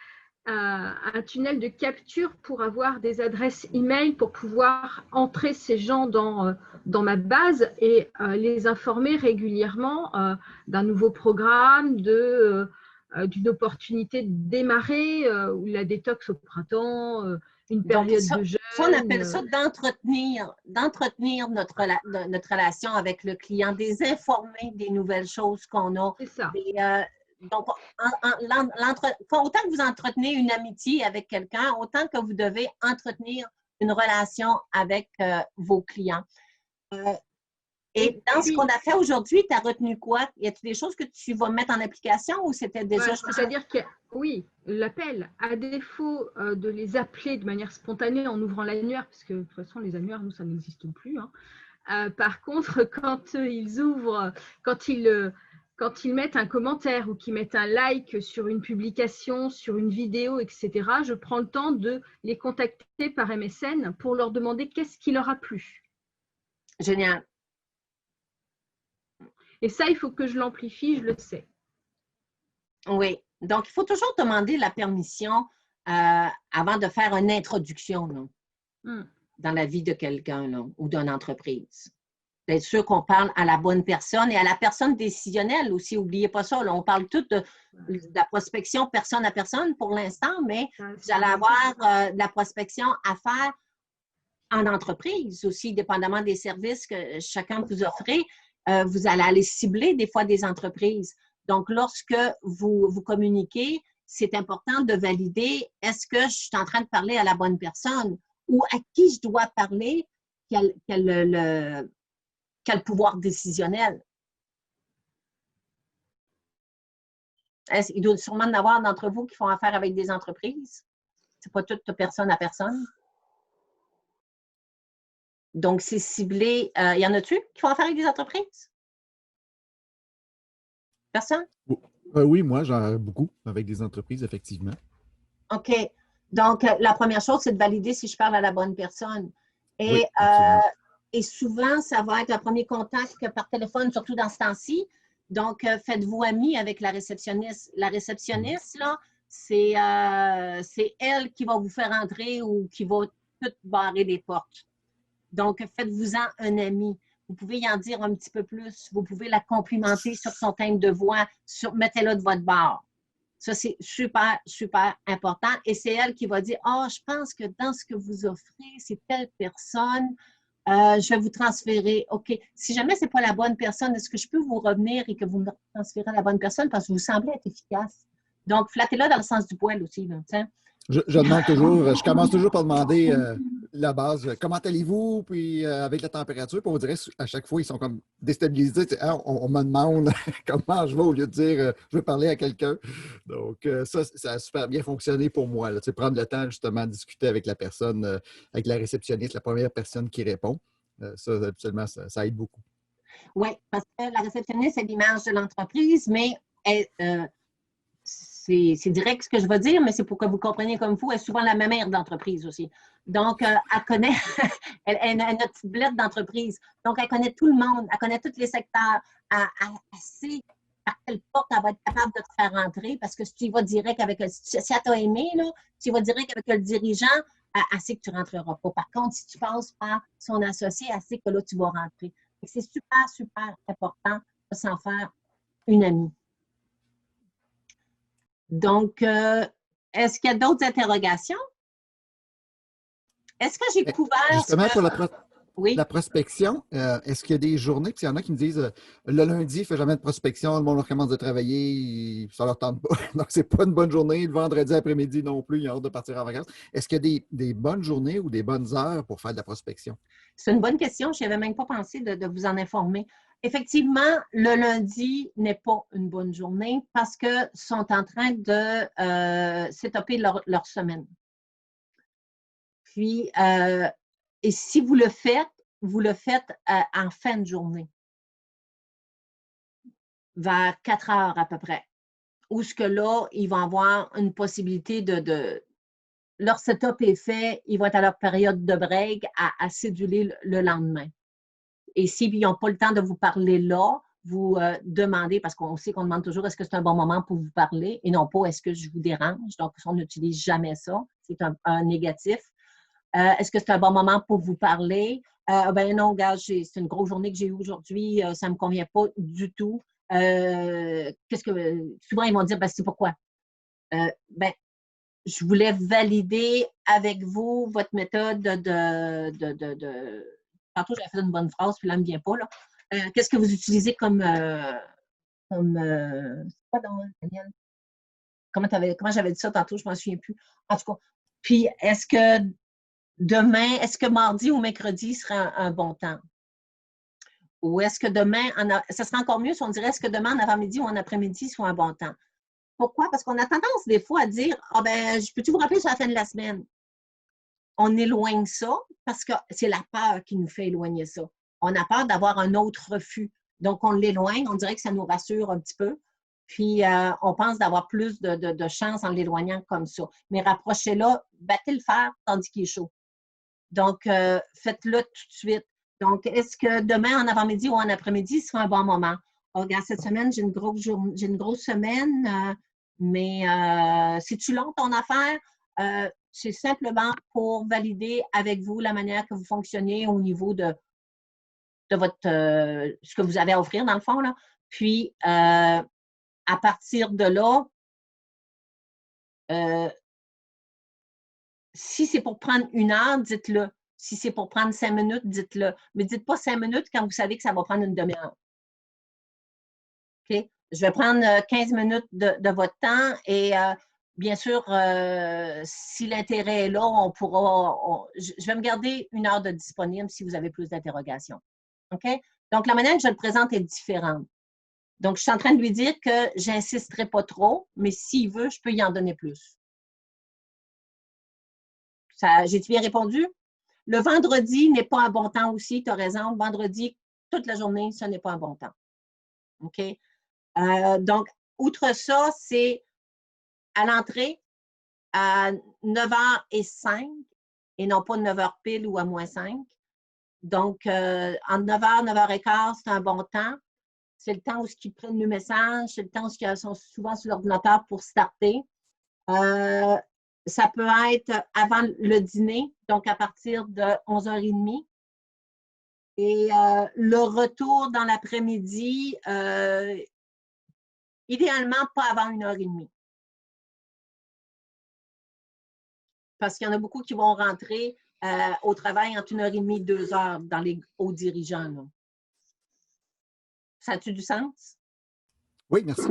un tunnel de capture pour avoir des adresses email pour pouvoir entrer ces gens dans ma base et les informer régulièrement d'un nouveau programme, d'une opportunité de démarrer ou la détox au printemps, une période de jeûne. Ça, on appelle ça d'entretenir notre relation avec le client, des informer des nouvelles choses qu'on a. C'est ça. Donc, autant que vous entretenez une amitié avec quelqu'un, autant que vous devez entretenir une relation avec vos clients. Et dans ce qu'on a fait aujourd'hui, tu as retenu quoi? Y a-t-il des choses que tu vas mettre en application ou c'était déjà… C'est-à-dire que oui, l'appel, à défaut de les appeler de manière spontanée en ouvrant l'annuaire, parce que de toute façon, les annuaires, nous, ça n'existe plus. Hein. Par contre, quand ils ouvrent, quand ils mettent un commentaire ou qu'ils mettent un like sur une publication, sur une vidéo, etc., je prends le temps de les contacter par MSN pour leur demander qu'est-ce qui leur a plu. Génial. Et ça, il faut que je l'amplifie, je le sais. Oui. Donc, il faut toujours demander la permission avant de faire une introduction là, dans la vie de quelqu'un là, ou d'une entreprise. D'être sûr qu'on parle à la bonne personne et à la personne décisionnelle aussi. N'oubliez pas ça. Là, on parle tout de la prospection personne à personne pour l'instant, mais vous allez avoir de la prospection à faire en entreprise aussi, dépendamment des services que chacun vous offrez. Vous allez aller cibler des fois des entreprises. Donc, lorsque vous communiquez, c'est important de valider est-ce que je suis en train de parler à la bonne personne ou à qui je dois parler quel pouvoir décisionnel. Il doit sûrement y en avoir d'entre vous qui font affaire avec des entreprises. Ce n'est pas toute personne à personne. Donc, c'est ciblé. Y en a-tu qui font affaire avec des entreprises? Personne? Oui, moi, j'en ai beaucoup avec des entreprises, effectivement. OK. Donc, la première chose, c'est de valider si je parle à la bonne personne. Oui, et souvent, ça va être le premier contact par téléphone, surtout dans ce temps-ci. Donc, faites-vous amis avec la réceptionniste. La réceptionniste, là, c'est elle qui va vous faire entrer ou qui va tout barrer les portes. Donc, faites-vous-en un ami. Vous pouvez y en dire un petit peu plus. Vous pouvez la complimenter sur son timbre de voix. Mettez-la de votre bord. Ça, c'est super, super important. Et c'est elle qui va dire, « Ah, je pense que dans ce que vous offrez, c'est telle personne. Je vais vous transférer. OK. Si jamais ce n'est pas la bonne personne, est-ce que je peux vous revenir et que vous me transférez à la bonne personne parce que vous semblez être efficace? » Donc, flattez-la dans le sens du poil aussi. Là, je demande toujours, je commence toujours par demander la base, comment allez-vous? Puis avec la température, puis on dirait à chaque fois, ils sont comme déstabilisés. On me demande comment je vais au lieu de dire je veux parler à quelqu'un. Donc, ça a super bien fonctionné pour moi. Là, prendre le temps justement de discuter avec la personne, avec la réceptionniste, la première personne qui répond. Ça, absolument, ça aide beaucoup. Oui, parce que la réceptionniste, c'est l'image de l'entreprise, mais c'est direct ce que je vais dire, mais c'est pour que vous compreniez comme vous, elle est souvent la mère d'entreprise aussi. Donc, elle connaît, elle a une petite blette d'entreprise. Donc, elle connaît tout le monde, elle connaît tous les secteurs. Elle sait par quelle porte elle va être capable de te faire rentrer parce que si tu vas direct avec si elle t'a aimé, là, tu vas direct avec le dirigeant, elle sait que tu ne rentreras pas. Par contre, si tu passes par son associé, elle sait que là, tu vas rentrer. C'est super, super important de s'en faire une amie. Donc, est-ce qu'il y a d'autres interrogations? Est-ce que j'ai couvert… Justement, pour la prospection, est-ce qu'il y a des journées, puis il y en a qui me disent le lundi, il ne fait jamais de prospection, le monde recommence de travailler, ça ne leur tente pas. Donc, ce n'est pas une bonne journée. Le vendredi après-midi non plus, il a hâte de partir en vacances. Est-ce qu'il y a des bonnes journées ou des bonnes heures pour faire de la prospection? C'est une bonne question. Je n'avais même pas pensé de vous en informer. Effectivement, le lundi n'est pas une bonne journée parce qu'ils sont en train de s'étoper leur semaine. Puis, et si vous le faites en fin de journée, vers 4 heures à peu près, où ce que là, ils vont avoir une possibilité leur setup est fait, ils vont être à leur période de break à céduler le lendemain. Et s'ils n'ont pas le temps de vous parler là, vous demandez, parce qu'on sait qu'on demande toujours est-ce que c'est un bon moment pour vous parler et non pas est-ce que je vous dérange. Donc, on n'utilise jamais ça. C'est un négatif. Est-ce que c'est un bon moment pour vous parler? Ben non, regarde, c'est une grosse journée que j'ai eue aujourd'hui, ça ne me convient pas du tout. Souvent, ils vont dire, ben, c'est pourquoi? Ben, je voulais valider avec vous votre méthode Tantôt, j'avais fait une bonne phrase, puis là, elle ne me vient pas. Qu'est-ce que vous utilisez comme c'est quoi donc, Daniel? Comment j'avais dit ça tantôt? Je ne m'en souviens plus. En tout cas, puis est-ce que mardi ou mercredi sera un bon temps? Ou est-ce que demain, ça serait encore mieux si on dirait est-ce que demain en avant-midi ou en après-midi soit un bon temps? Pourquoi? Parce qu'on a tendance des fois à dire « Ah ben, peux-tu vous rappeler sur la fin de la semaine? » On éloigne ça parce que c'est la peur qui nous fait éloigner ça. On a peur d'avoir un autre refus. Donc, on l'éloigne, on dirait que ça nous rassure un petit peu. Puis, on pense d'avoir plus de chance en l'éloignant comme ça. Mais rapprochez-le, battez le fer tandis qu'il est chaud. Donc, faites-le tout de suite. Donc, est-ce que demain, en avant-midi ou en après-midi, ce sera un bon moment? Oh, regarde, cette semaine, j'ai une grosse semaine. Mais c'est-tu long ton affaire? C'est simplement pour valider avec vous la manière que vous fonctionnez au niveau de votre ce que vous avez à offrir, dans le fond, là. Puis, à partir de là, si c'est pour prendre 1 heure, dites-le. Si c'est pour prendre 5 minutes, dites-le. Mais dites pas 5 minutes quand vous savez que ça va prendre une demi-heure. OK? Je vais prendre 15 minutes de votre temps et bien sûr, si l'intérêt est là, on pourra. Je vais me garder 1 heure de disponible si vous avez plus d'interrogations. OK? Donc, la manière que je le présente est différente. Donc, je suis en train de lui dire que j'insisterai pas trop, mais s'il veut, je peux y en donner plus. J'ai-tu bien répondu? Le vendredi n'est pas un bon temps aussi, tu as raison. Vendredi, toute la journée, ce n'est pas un bon temps. OK? Donc, outre ça, c'est à l'entrée à 9h05 et non pas 9h pile ou à moins 5. Donc, entre 9h, 9h15, c'est un bon temps. C'est le temps où ils prennent le message, c'est le temps où ils sont souvent sur l'ordinateur pour starter. Ça peut être avant le dîner, donc à partir de 11h30. Et le retour dans l'après-midi, idéalement pas avant 1h30. Parce qu'il y en a beaucoup qui vont rentrer au travail entre 1h30 et 2h dans les hauts dirigeants. Là. Ça a-tu du sens? Oui, merci.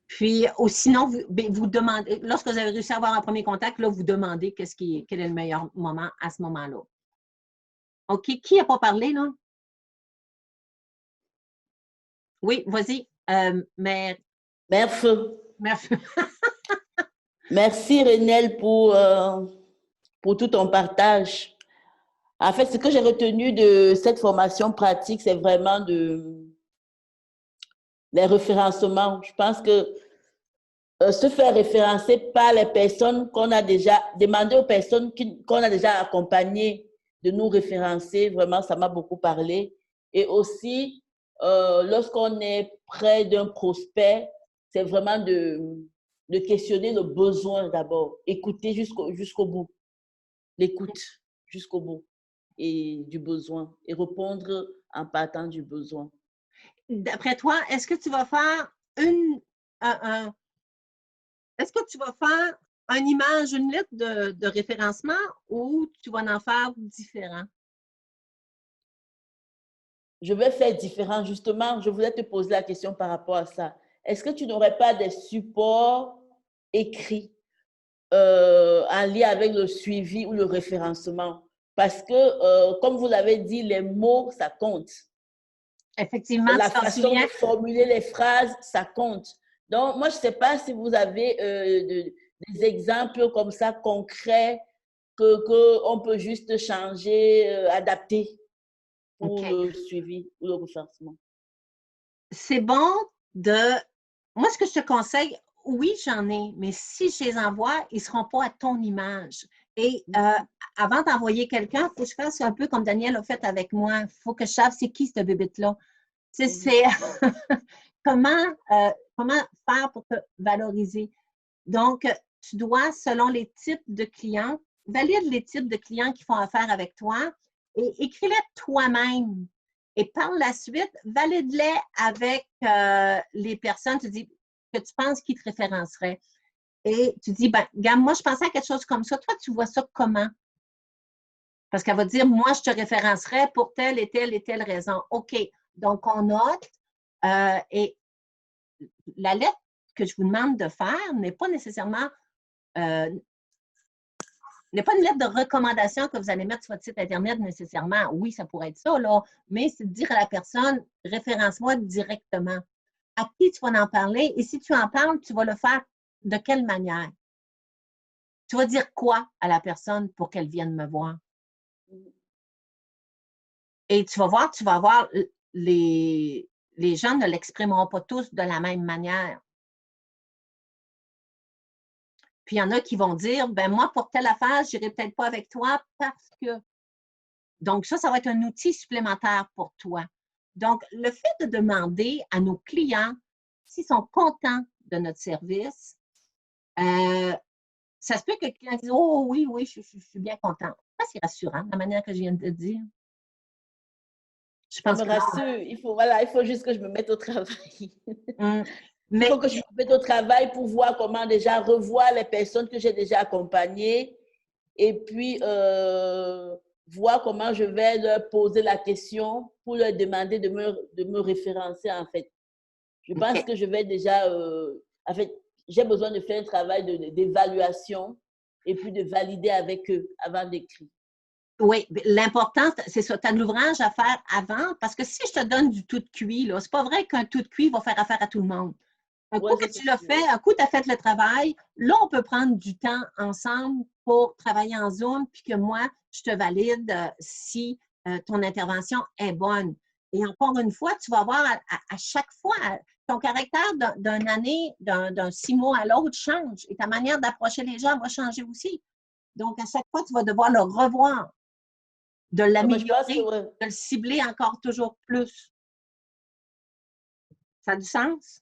Puis, sinon, vous demandez, lorsque vous avez réussi à avoir un premier contact, là, vous demandez quel est le meilleur moment à ce moment-là. OK. Qui n'a pas parlé, là? Oui, vas-y. Mais... Merci. Merci. Merci, Renelle, pour tout ton partage. En fait, ce que j'ai retenu de cette formation pratique, c'est vraiment les référencements. Je pense que se faire référencer par les personnes qu'on a déjà, demander aux personnes qu'on a déjà accompagnées de nous référencer, vraiment, ça m'a beaucoup parlé. Et aussi, lorsqu'on est près d'un prospect, c'est vraiment de questionner le besoin d'abord, écouter jusqu'au bout, l'écoute jusqu'au bout et du besoin et répondre en partant du besoin. D'après toi, est-ce que tu vas faire est-ce que tu vas faire une image, une lettre de référencement ou tu vas en faire différent? Je vais faire différent. Justement, je voulais te poser la question par rapport à ça. Est-ce que tu n'aurais pas des supports écrits en lien avec le suivi ou le référencement? Parce que, comme vous l'avez dit, les mots, ça compte. Effectivement, la façon de formuler les phrases, ça compte. Donc, moi, je ne sais pas si vous avez des exemples comme ça concrets qu'on peut juste changer, adapter pour le suivi ou le référencement. C'est bon de... Moi, ce que je te conseille, oui, j'en ai, mais si je les envoie, ils ne seront pas à ton image. Et avant d'envoyer quelqu'un, il faut que je fasse un peu comme Daniel a fait avec moi. Il faut que je sache c'est qui cette bébête-là. C'est comment faire pour te valoriser. Donc, tu dois, selon les types de clients, valide les types de clients qui font affaire avec toi et écris-les toi-même. Et par la suite, valide-les avec les personnes que tu penses qui te référenceraient. Et tu dis, ben, regarde, moi, je pensais à quelque chose comme ça. Toi, tu vois ça comment? Parce qu'elle va dire, moi, je te référencerais pour telle et telle et telle raison. OK. Donc, on note. Et la lettre que je vous demande de faire n'est pas nécessairement n'est pas une lettre de recommandation que vous allez mettre sur votre site Internet nécessairement. Oui, ça pourrait être ça, là, mais c'est de dire à la personne, référence-moi directement. À qui tu vas en parler? Et si tu en parles, tu vas le faire de quelle manière? Tu vas dire quoi à la personne pour qu'elle vienne me voir? Et tu vas voir, les gens ne l'exprimeront pas tous de la même manière. Puis il y en a qui vont dire, ben moi, pour telle affaire, je n'irai peut-être pas avec toi parce que. Donc, ça va être un outil supplémentaire pour toi. Donc, le fait de demander à nos clients s'ils sont contents de notre service, Ça se peut que quelqu'un dise « Oh oui, oui, je suis bien contente. » C'est rassurant, la manière que je viens de te dire. Je Ça pense me que rassure. Il faut juste que je me mette au travail. Il mais faut que je me mette au travail pour voir comment déjà revoir les personnes que j'ai déjà accompagnées et puis voir comment je vais leur poser la question pour leur demander de me référencer en fait. Je pense que je vais déjà, en fait, j'ai besoin de faire un travail d'évaluation et puis de valider avec eux avant d'écrire. Oui, l'important, c'est ça, tu as de l'ouvrage à faire avant, parce que si je te donne du tout de cuit, c'est pas vrai qu'un tout de cuit va faire affaire à tout le monde. Un coup que tu l'as fait, un coup tu as fait le travail, là, on peut prendre du temps ensemble pour travailler en Zoom, puis que moi, je te valide si ton intervention est bonne. Et encore une fois, tu vas voir à chaque fois, ton caractère d'une année, d'un 6 mois à l'autre change et ta manière d'approcher les gens va changer aussi. Donc, à chaque fois, tu vas devoir le revoir, de l'améliorer, de le cibler encore toujours plus. Ça a du sens?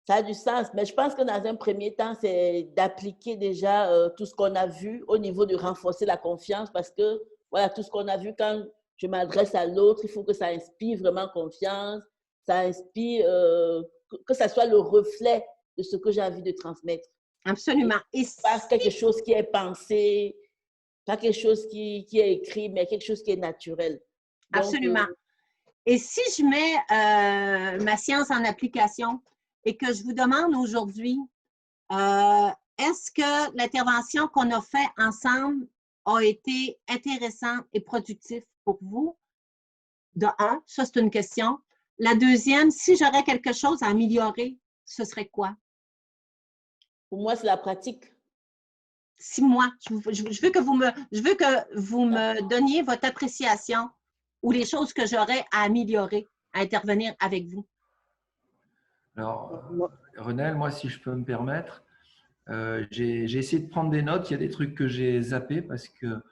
Ça a du sens, mais je pense que dans un premier temps, c'est d'appliquer déjà tout ce qu'on a vu au niveau de renforcer la confiance parce que, voilà, tout ce qu'on a vu quand je m'adresse à l'autre, il faut que ça inspire vraiment confiance, ça inspire, que ça soit le reflet de ce que j'ai envie de transmettre. Absolument. Et pas quelque chose qui est pensé, pas quelque chose qui est écrit, mais quelque chose qui est naturel. Donc, absolument. Et si je mets ma science en application et que je vous demande aujourd'hui, est-ce que l'intervention qu'on a fait ensemble a été intéressante et productive pour vous? De un, ça c'est une question. La deuxième, si j'aurais quelque chose à améliorer, ce serait quoi? Pour moi, c'est la pratique. 6 mois. Je veux que vous me donniez votre appréciation ou les choses que j'aurais à améliorer, à intervenir avec vous. Alors, Renelle, moi, si je peux me permettre, j'ai essayé de prendre des notes. Il y a des trucs que j'ai zappés parce que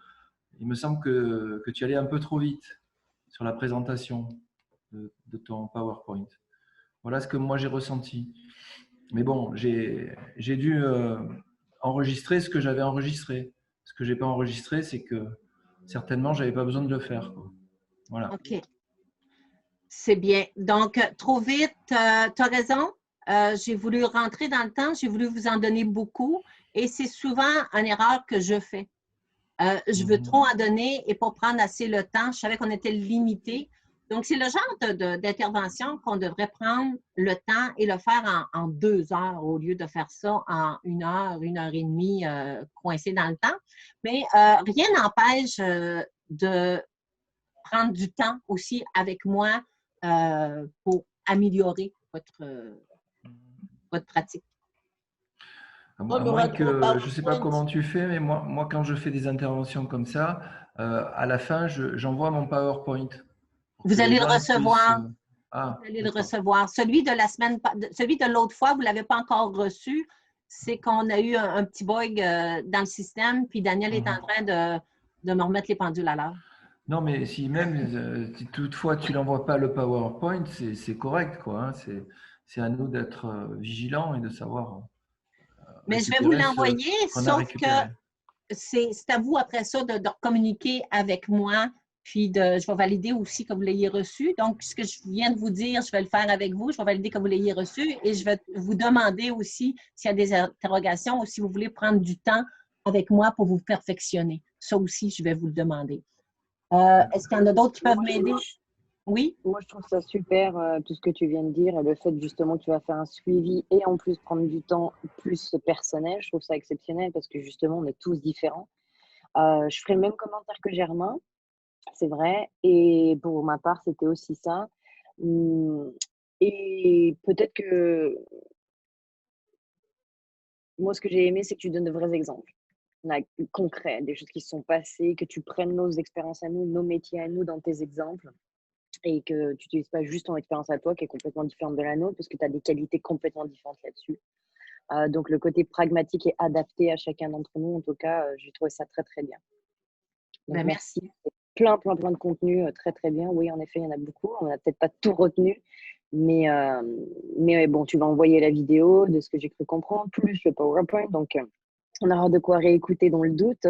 il me semble que tu allais un peu trop vite sur la présentation de ton PowerPoint. Voilà ce que moi j'ai ressenti. Mais bon, j'ai dû enregistrer ce que j'avais enregistré. Ce que je n'ai pas enregistré, c'est que certainement, je n'avais pas besoin de le faire, quoi. Voilà. OK. C'est bien. Donc, trop vite, tu as raison. J'ai voulu rentrer dans le temps, j'ai voulu vous en donner beaucoup et c'est souvent une erreur que je fais. Je veux trop en donner et pas prendre assez le temps. Je savais qu'on était limité. Donc, c'est le genre d'intervention qu'on devrait prendre le temps et le faire en 2 heures au lieu de faire ça en 1 heure, 1 heure et demie coincé dans le temps. Mais rien n'empêche de prendre du temps aussi avec moi pour améliorer votre pratique. À moins que, je ne sais pas comment tu fais, mais moi, quand je fais des interventions comme ça, à la fin, j'envoie mon PowerPoint. Vous allez le recevoir. Vous allez le recevoir. Celui de l'autre fois, vous ne l'avez pas encore reçu. C'est qu'on a eu un petit bug dans le système, puis Daniel est en train de me remettre les pendules à l'heure. Non, mais si même, si toutefois tu n'envoies pas le PowerPoint, c'est correct, quoi. Hein. C'est à nous d'être vigilants et de savoir. Mais je vais vous l'envoyer, sauf que c'est à vous après ça de communiquer avec moi, puis je vais valider aussi que vous l'ayez reçu. Donc, ce que je viens de vous dire, je vais le faire avec vous, je vais valider que vous l'ayez reçu et je vais vous demander aussi s'il y a des interrogations ou si vous voulez prendre du temps avec moi pour vous perfectionner. Ça aussi, je vais vous le demander. Est-ce qu'il y en a d'autres qui peuvent m'aider? Oui? Moi, je trouve ça super, tout ce que tu viens de dire. Le fait justement que tu vas faire un suivi et en plus prendre du temps plus personnel, je trouve ça exceptionnel parce que justement, on est tous différents. Je ferai le même commentaire que Germain, c'est vrai. Et pour ma part, c'était aussi ça. Et peut-être que moi, ce que j'ai aimé, c'est que tu donnes de vrais exemples concrets, des choses qui se sont passées, que tu prennes nos expériences à nous, nos métiers à nous dans tes exemples. Et que tu n'utilises pas juste ton expérience à toi qui est complètement différente de la nôtre parce que tu as des qualités complètement différentes là-dessus. Donc, le côté pragmatique et adapté à chacun d'entre nous, en tout cas, j'ai trouvé ça très, très bien. Donc, merci. Plein de contenu très, très bien. Oui, en effet, il y en a beaucoup. On n'a peut-être pas tout retenu, Mais bon, tu vas envoyer la vidéo de ce que j'ai cru comprendre, plus le PowerPoint. Donc, on aura de quoi réécouter dans le doute.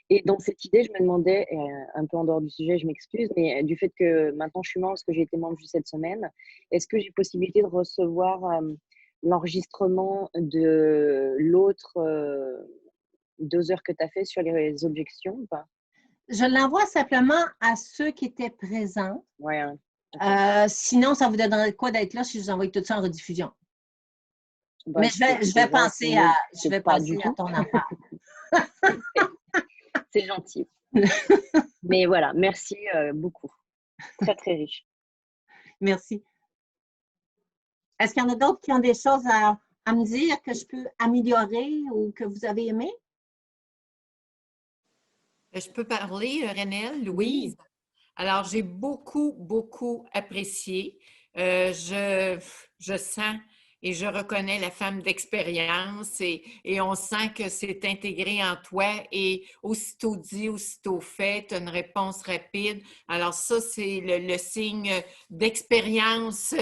Et dans cette idée, je me demandais, un peu en dehors du sujet, je m'excuse, mais du fait que maintenant je suis membre, parce que j'ai été membre juste cette semaine, est-ce que j'ai possibilité de recevoir l'enregistrement de l'autre 2 heures que tu as fait sur les objections ou pas? Je l'envoie simplement à ceux qui étaient présents. Ouais, okay. Sinon, ça vous donnerait quoi d'être là si je vous envoie tout ça en rediffusion? Bah, mais je vais penser à ton affaire. C'est gentil. Mais voilà, merci beaucoup. Très, très riche. Merci. Est-ce qu'il y en a d'autres qui ont des choses à me dire que je peux améliorer ou que vous avez aimé? Je peux parler, Renelle, Louise? Oui. Alors, j'ai beaucoup, beaucoup apprécié. Je sens et je reconnais la femme d'expérience et on sent que c'est intégré en toi et aussitôt dit, aussitôt fait, tu as une réponse rapide. Alors ça, c'est le signe d'expérience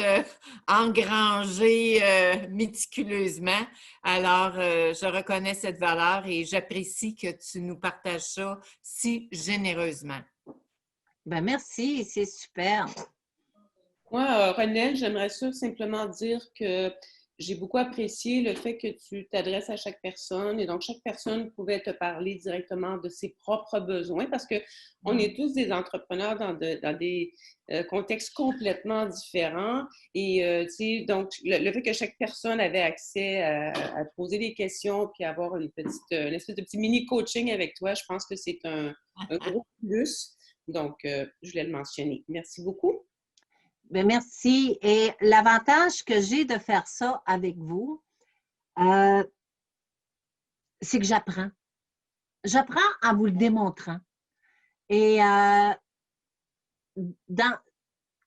engrangée méticuleusement. Alors, je reconnais cette valeur et j'apprécie que tu nous partages ça si généreusement. Ben merci, c'est super. Moi, Renelle, j'aimerais simplement dire que j'ai beaucoup apprécié le fait que tu t'adresses à chaque personne et donc chaque personne pouvait te parler directement de ses propres besoins parce qu'on est tous des entrepreneurs dans des contextes complètement différents et donc le fait que chaque personne avait accès à poser des questions puis avoir une espèce de petit mini-coaching avec toi, je pense que c'est un gros plus. Donc, je voulais le mentionner. Merci beaucoup. Bien, merci. Et l'avantage que j'ai de faire ça avec vous, c'est que j'apprends. J'apprends en vous le démontrant. Et je vous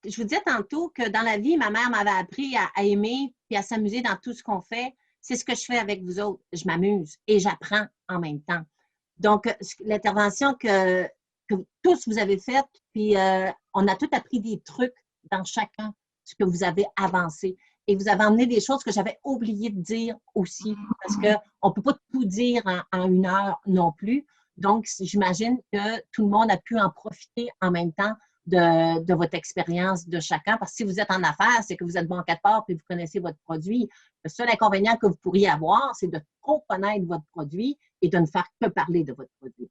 disais tantôt que dans la vie, ma mère m'avait appris à aimer et à s'amuser dans tout ce qu'on fait. C'est ce que je fais avec vous autres. Je m'amuse et j'apprends en même temps. Donc, l'intervention que tous vous avez faite, puis on a tous appris des trucs dans chacun, ce que vous avez avancé. Et vous avez emmené des choses que j'avais oublié de dire aussi, parce qu'on ne peut pas tout dire en 1 heure non plus. Donc, j'imagine que tout le monde a pu en profiter en même temps de votre expérience de chacun. Parce que si vous êtes en affaires, c'est que vous êtes bon quelque part et vous connaissez votre produit. Le seul inconvénient que vous pourriez avoir, c'est de trop connaître votre produit et de ne faire que parler de votre produit.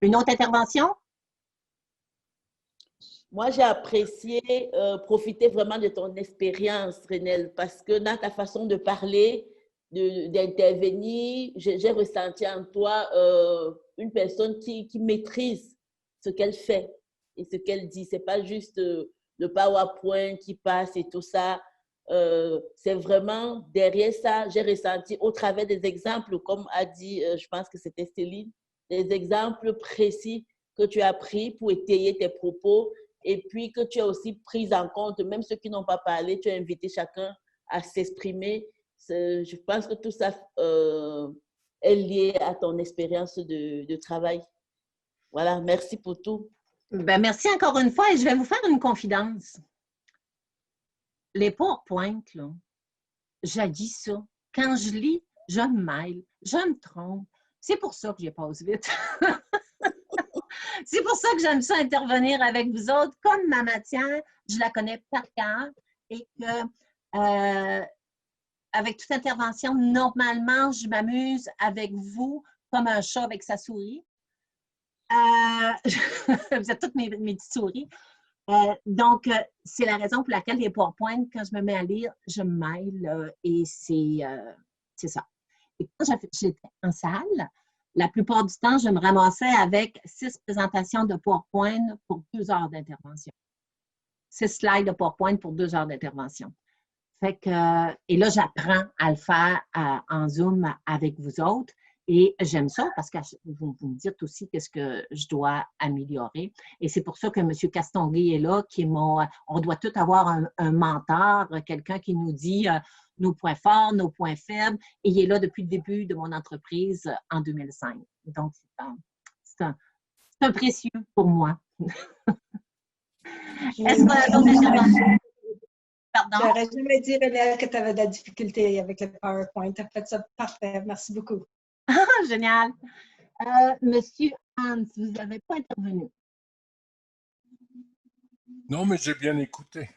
Une autre intervention? Moi, j'ai apprécié profiter vraiment de ton expérience, Renelle, parce que dans ta façon de parler, d'intervenir, j'ai ressenti en toi une personne qui maîtrise ce qu'elle fait et ce qu'elle dit. Ce n'est pas juste le PowerPoint qui passe et tout ça. C'est vraiment derrière ça, j'ai ressenti au travers des exemples, comme a dit, je pense que c'était Céline, des exemples précis que tu as pris pour étayer tes propos et puis que tu as aussi pris en compte, même ceux qui n'ont pas parlé, tu as invité chacun à s'exprimer. Je pense que tout ça est lié à ton expérience de travail. Voilà, merci pour tout. Ben, merci encore une fois et je vais vous faire une confidence. Les PowerPoint, là, j'haïs ça. Quand je lis, je me mêle, je me trompe. C'est pour ça que je passe vite. C'est pour ça que j'aime ça intervenir avec vous autres. Comme ma matière, je la connais par cœur et que avec toute intervention, normalement, je m'amuse avec vous comme un chat avec sa souris. Vous êtes toutes mes petites souris. Donc, c'est la raison pour laquelle les PowerPoint, quand je me mets à lire, je me mêle et c'est ça. Et quand j'étais en salle, la plupart du temps, je me ramassais avec 6 présentations de PowerPoint pour 2 heures d'intervention. 6 slides de PowerPoint pour 2 heures d'intervention. Fait que, et là, j'apprends à le faire en Zoom avec vous autres. Et j'aime ça parce que vous me dites aussi qu'est-ce que je dois améliorer. Et c'est pour ça que M. Castonguay est là, qui est on doit tous avoir un mentor, quelqu'un qui nous dit nos points forts, nos points faibles. Et il est là depuis le début de mon entreprise en 2005. Donc, c'est un précieux pour moi. Est-ce que d'autres interventions? Pardon? J'aurais jamais dit, Renelle, que tu avais de la difficulté avec le PowerPoint. Tu as fait ça parfait. Merci beaucoup. Ah, génial. Monsieur Hans, vous n'avez pas intervenu. Non, mais j'ai bien écouté.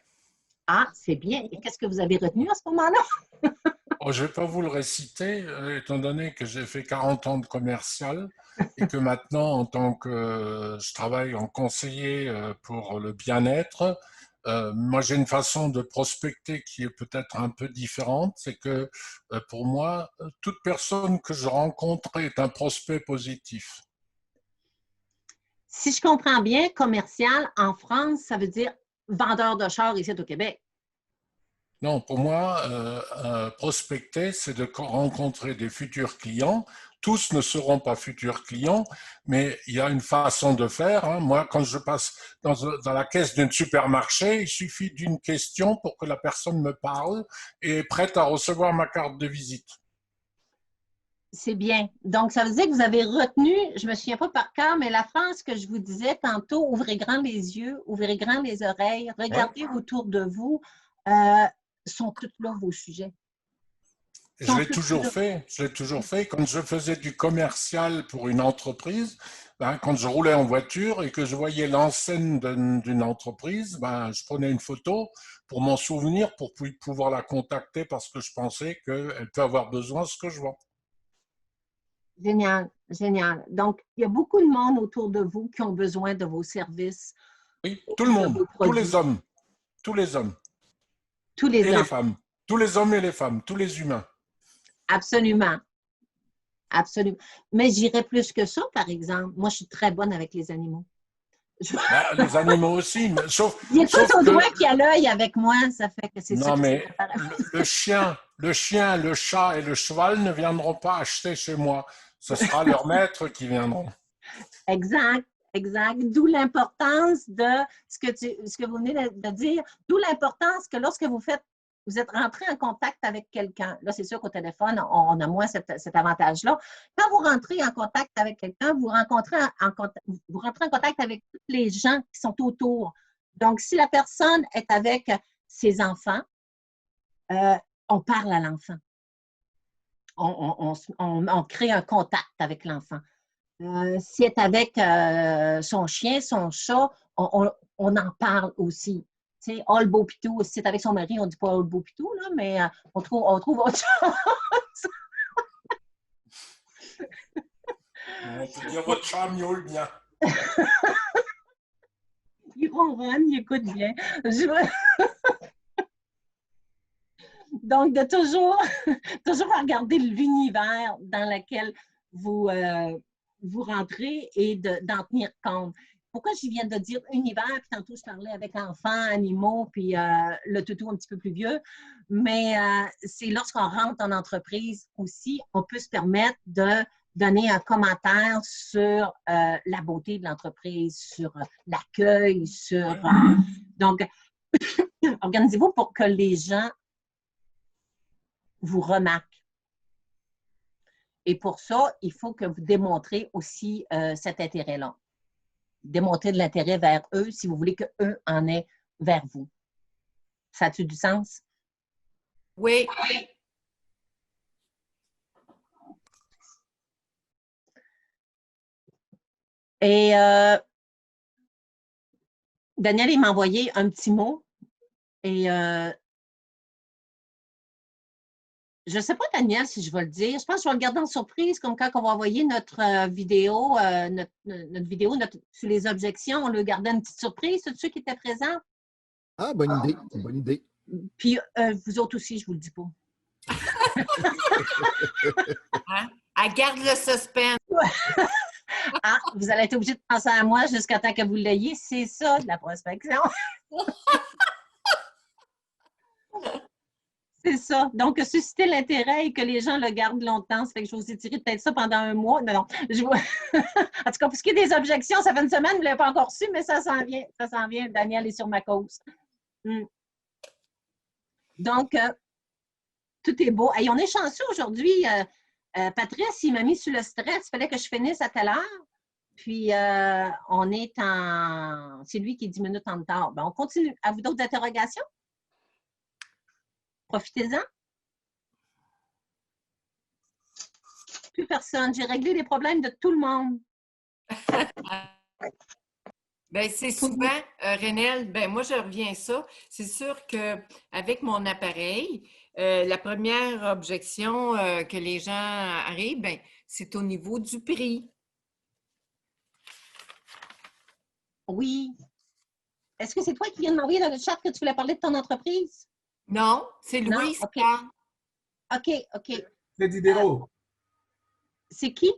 Ah, c'est bien. Et qu'est-ce que vous avez retenu à ce moment-là? Oh, je ne vais pas vous le réciter, étant donné que j'ai fait 40 ans de commercial et que maintenant, en tant que je travaille en conseiller pour le bien-être, moi j'ai une façon de prospecter qui est peut-être un peu différente. C'est que pour moi, toute personne que je rencontre est un prospect positif. Si je comprends bien, commercial en France, ça veut dire vendeur de chars ici au Québec. Non, pour moi, prospecter, c'est de rencontrer des futurs clients. Tous ne seront pas futurs clients, mais il y a une façon de faire. Hein. Moi, quand je passe dans la caisse d'un supermarché, il suffit d'une question pour que la personne me parle et est prête à recevoir ma carte de visite. C'est bien. Donc, ça veut dire que vous avez retenu, je ne me souviens pas par cœur, mais la phrase que je vous disais tantôt, ouvrez grand les yeux, ouvrez grand les oreilles, regardez autour de vous. Sont toutes là vos sujets. Je l'ai toujours fait. Quand je faisais du commercial pour une entreprise, ben, quand je roulais en voiture et que je voyais l'enseigne d'une entreprise, ben, je prenais une photo pour m'en souvenir, pour pouvoir la contacter parce que je pensais qu'elle peut avoir besoin de ce que je vends. Génial, génial. Donc, il y a beaucoup de monde autour de vous qui ont besoin de vos services. Oui, tout le monde, tous les hommes, tous les hommes. Tous les hommes. Les femmes, tous les hommes et les femmes, tous les humains. Absolument. Absolument. Mais j'irais plus que ça, par exemple. Moi, je suis très bonne avec les animaux. Ben, les animaux aussi, mais sauf. Il y a tout au doigt qui a l'œil avec moi, ça fait que c'est ça. Non, mais le chien, le chat et le cheval ne viendront pas acheter chez moi. Ce sera leurs maîtres qui viendront. Exact. Exact. D'où l'importance de ce que vous venez de dire, d'où l'importance que lorsque vous êtes rentré en contact avec quelqu'un, là, c'est sûr qu'au téléphone, on a moins cet avantage-là. Quand vous rentrez en contact avec quelqu'un, vous rentrez en contact avec tous les gens qui sont autour. Donc, si la personne est avec ses enfants, on parle à l'enfant. On crée un contact avec l'enfant. Si elle est avec son chien, son chat, on en parle aussi. Tu sais, le beau pitou, si c'est avec son mari, on ne dit pas le beau pitou, là, mais on trouve autre chose. On peut dire votre chat miaule bien. Il ronronne, il écoute bien. Donc, de toujours regarder l'univers dans lequel vous rentrez et d'en tenir compte. Pourquoi je viens de dire univers, puis tantôt je parlais avec enfants, animaux, puis le toutou un petit peu plus vieux, mais c'est lorsqu'on rentre en entreprise aussi, on peut se permettre de donner un commentaire sur la beauté de l'entreprise, sur l'accueil, sur... donc, organisez-vous pour que les gens vous remarquent. Et pour ça, il faut que vous démontrez aussi cet intérêt-là. Démontrer de l'intérêt vers eux si vous voulez qu'eux en aient vers vous. Ça a-tu du sens? Oui. Et Daniel, il m'a envoyé un petit mot et je ne sais pas, Daniel, si je vais le dire. Je pense que je vais le garder en surprise, comme quand on va envoyer notre vidéo, notre vidéo sur les objections, on le gardait une petite surprise, tous ceux qui étaient présents. Ah, bonne idée, bonne idée. Puis vous autres aussi, je ne vous le dis pas. Hein? Elle garde le suspense. Ah, vous allez être obligé de penser à moi jusqu'à temps que vous l'ayez. C'est ça, de la prospection. C'est ça. Donc, susciter l'intérêt et que les gens le gardent longtemps. Ça fait que je vous ai tiré peut-être ça pendant un mois. Non. En tout cas, pour ce qui est des objections, ça fait une semaine, vous ne l'avez pas encore su, mais ça s'en vient. Ça s'en vient. Daniel est sur ma cause. Donc, tout est beau. Hey, on est chanceux aujourd'hui. Patrice, il m'a mis sur le stress. Il fallait que je finisse à telle heure. Puis, on est en... C'est lui qui est 10 minutes en retard. Ben, on continue. Avez-vous d'autres interrogations? Profitez-en. Plus personne. J'ai réglé les problèmes de tout le monde. Bien, c'est souvent, Renelle, ben moi, je reviens à ça. C'est sûr qu'avec mon appareil, la première objection que les gens arrivent, ben, c'est au niveau du prix. Oui. Est-ce que c'est toi qui viens de m'envoyer dans le chat que tu voulais parler de ton entreprise? Non, c'est Louise. OK. C'est Diderot. C'est qui?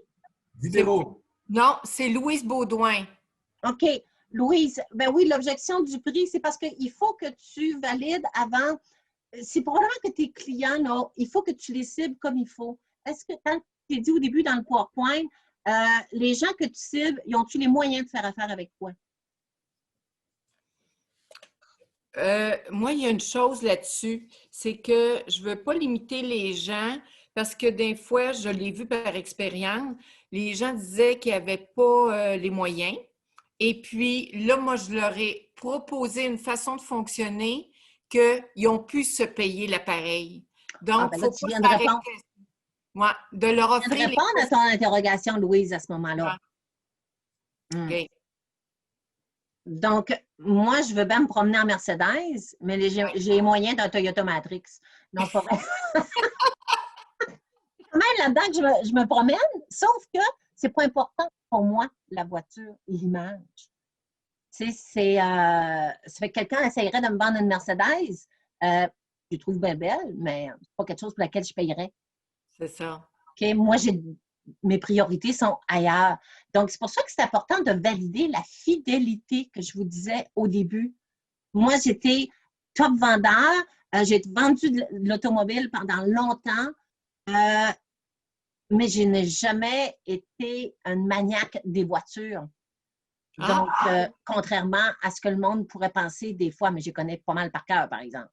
Diderot. Non, c'est Louise Baudouin. OK. Louise, ben oui, l'objection du prix, c'est parce qu'il faut que tu valides avant. C'est probablement que tes clients, là, il faut que tu les cibles comme il faut. Est-ce que, quand tu as dit au début dans le PowerPoint, les gens que tu cibles, ils ont-tu les moyens de faire affaire avec toi? Moi, il y a une chose là-dessus, c'est que je ne veux pas limiter les gens parce que des fois, je l'ai vu par expérience, les gens disaient qu'ils n'avaient pas les moyens. Et puis là, moi, je leur ai proposé une façon de fonctionner qu'ils ont pu se payer l'appareil. Donc, il faut tu pas viens de répondre. Ouais, de leur Tu viens de offrir répondre à ton interrogation, Louise, à ce moment-là. OK. Donc, moi, je veux bien me promener en Mercedes, mais j'ai les moyens d'un Toyota Matrix. Donc, pas vrai. C'est quand même là-dedans que je me promène, sauf que c'est pas important pour moi, la voiture et l'image. Tu sais, ça fait que quelqu'un essayerait de me vendre une Mercedes, je la trouve bien belle, mais c'est pas quelque chose pour laquelle je payerais. C'est ça. OK? Moi, mes priorités sont ailleurs. Donc, c'est pour ça que c'est important de valider la fidélité que je vous disais au début. Moi, j'étais top vendeur. J'ai vendu de l'automobile pendant longtemps, mais je n'ai jamais été une maniaque des voitures. Donc, contrairement à ce que le monde pourrait penser des fois, mais je connais pas mal par cœur, par exemple.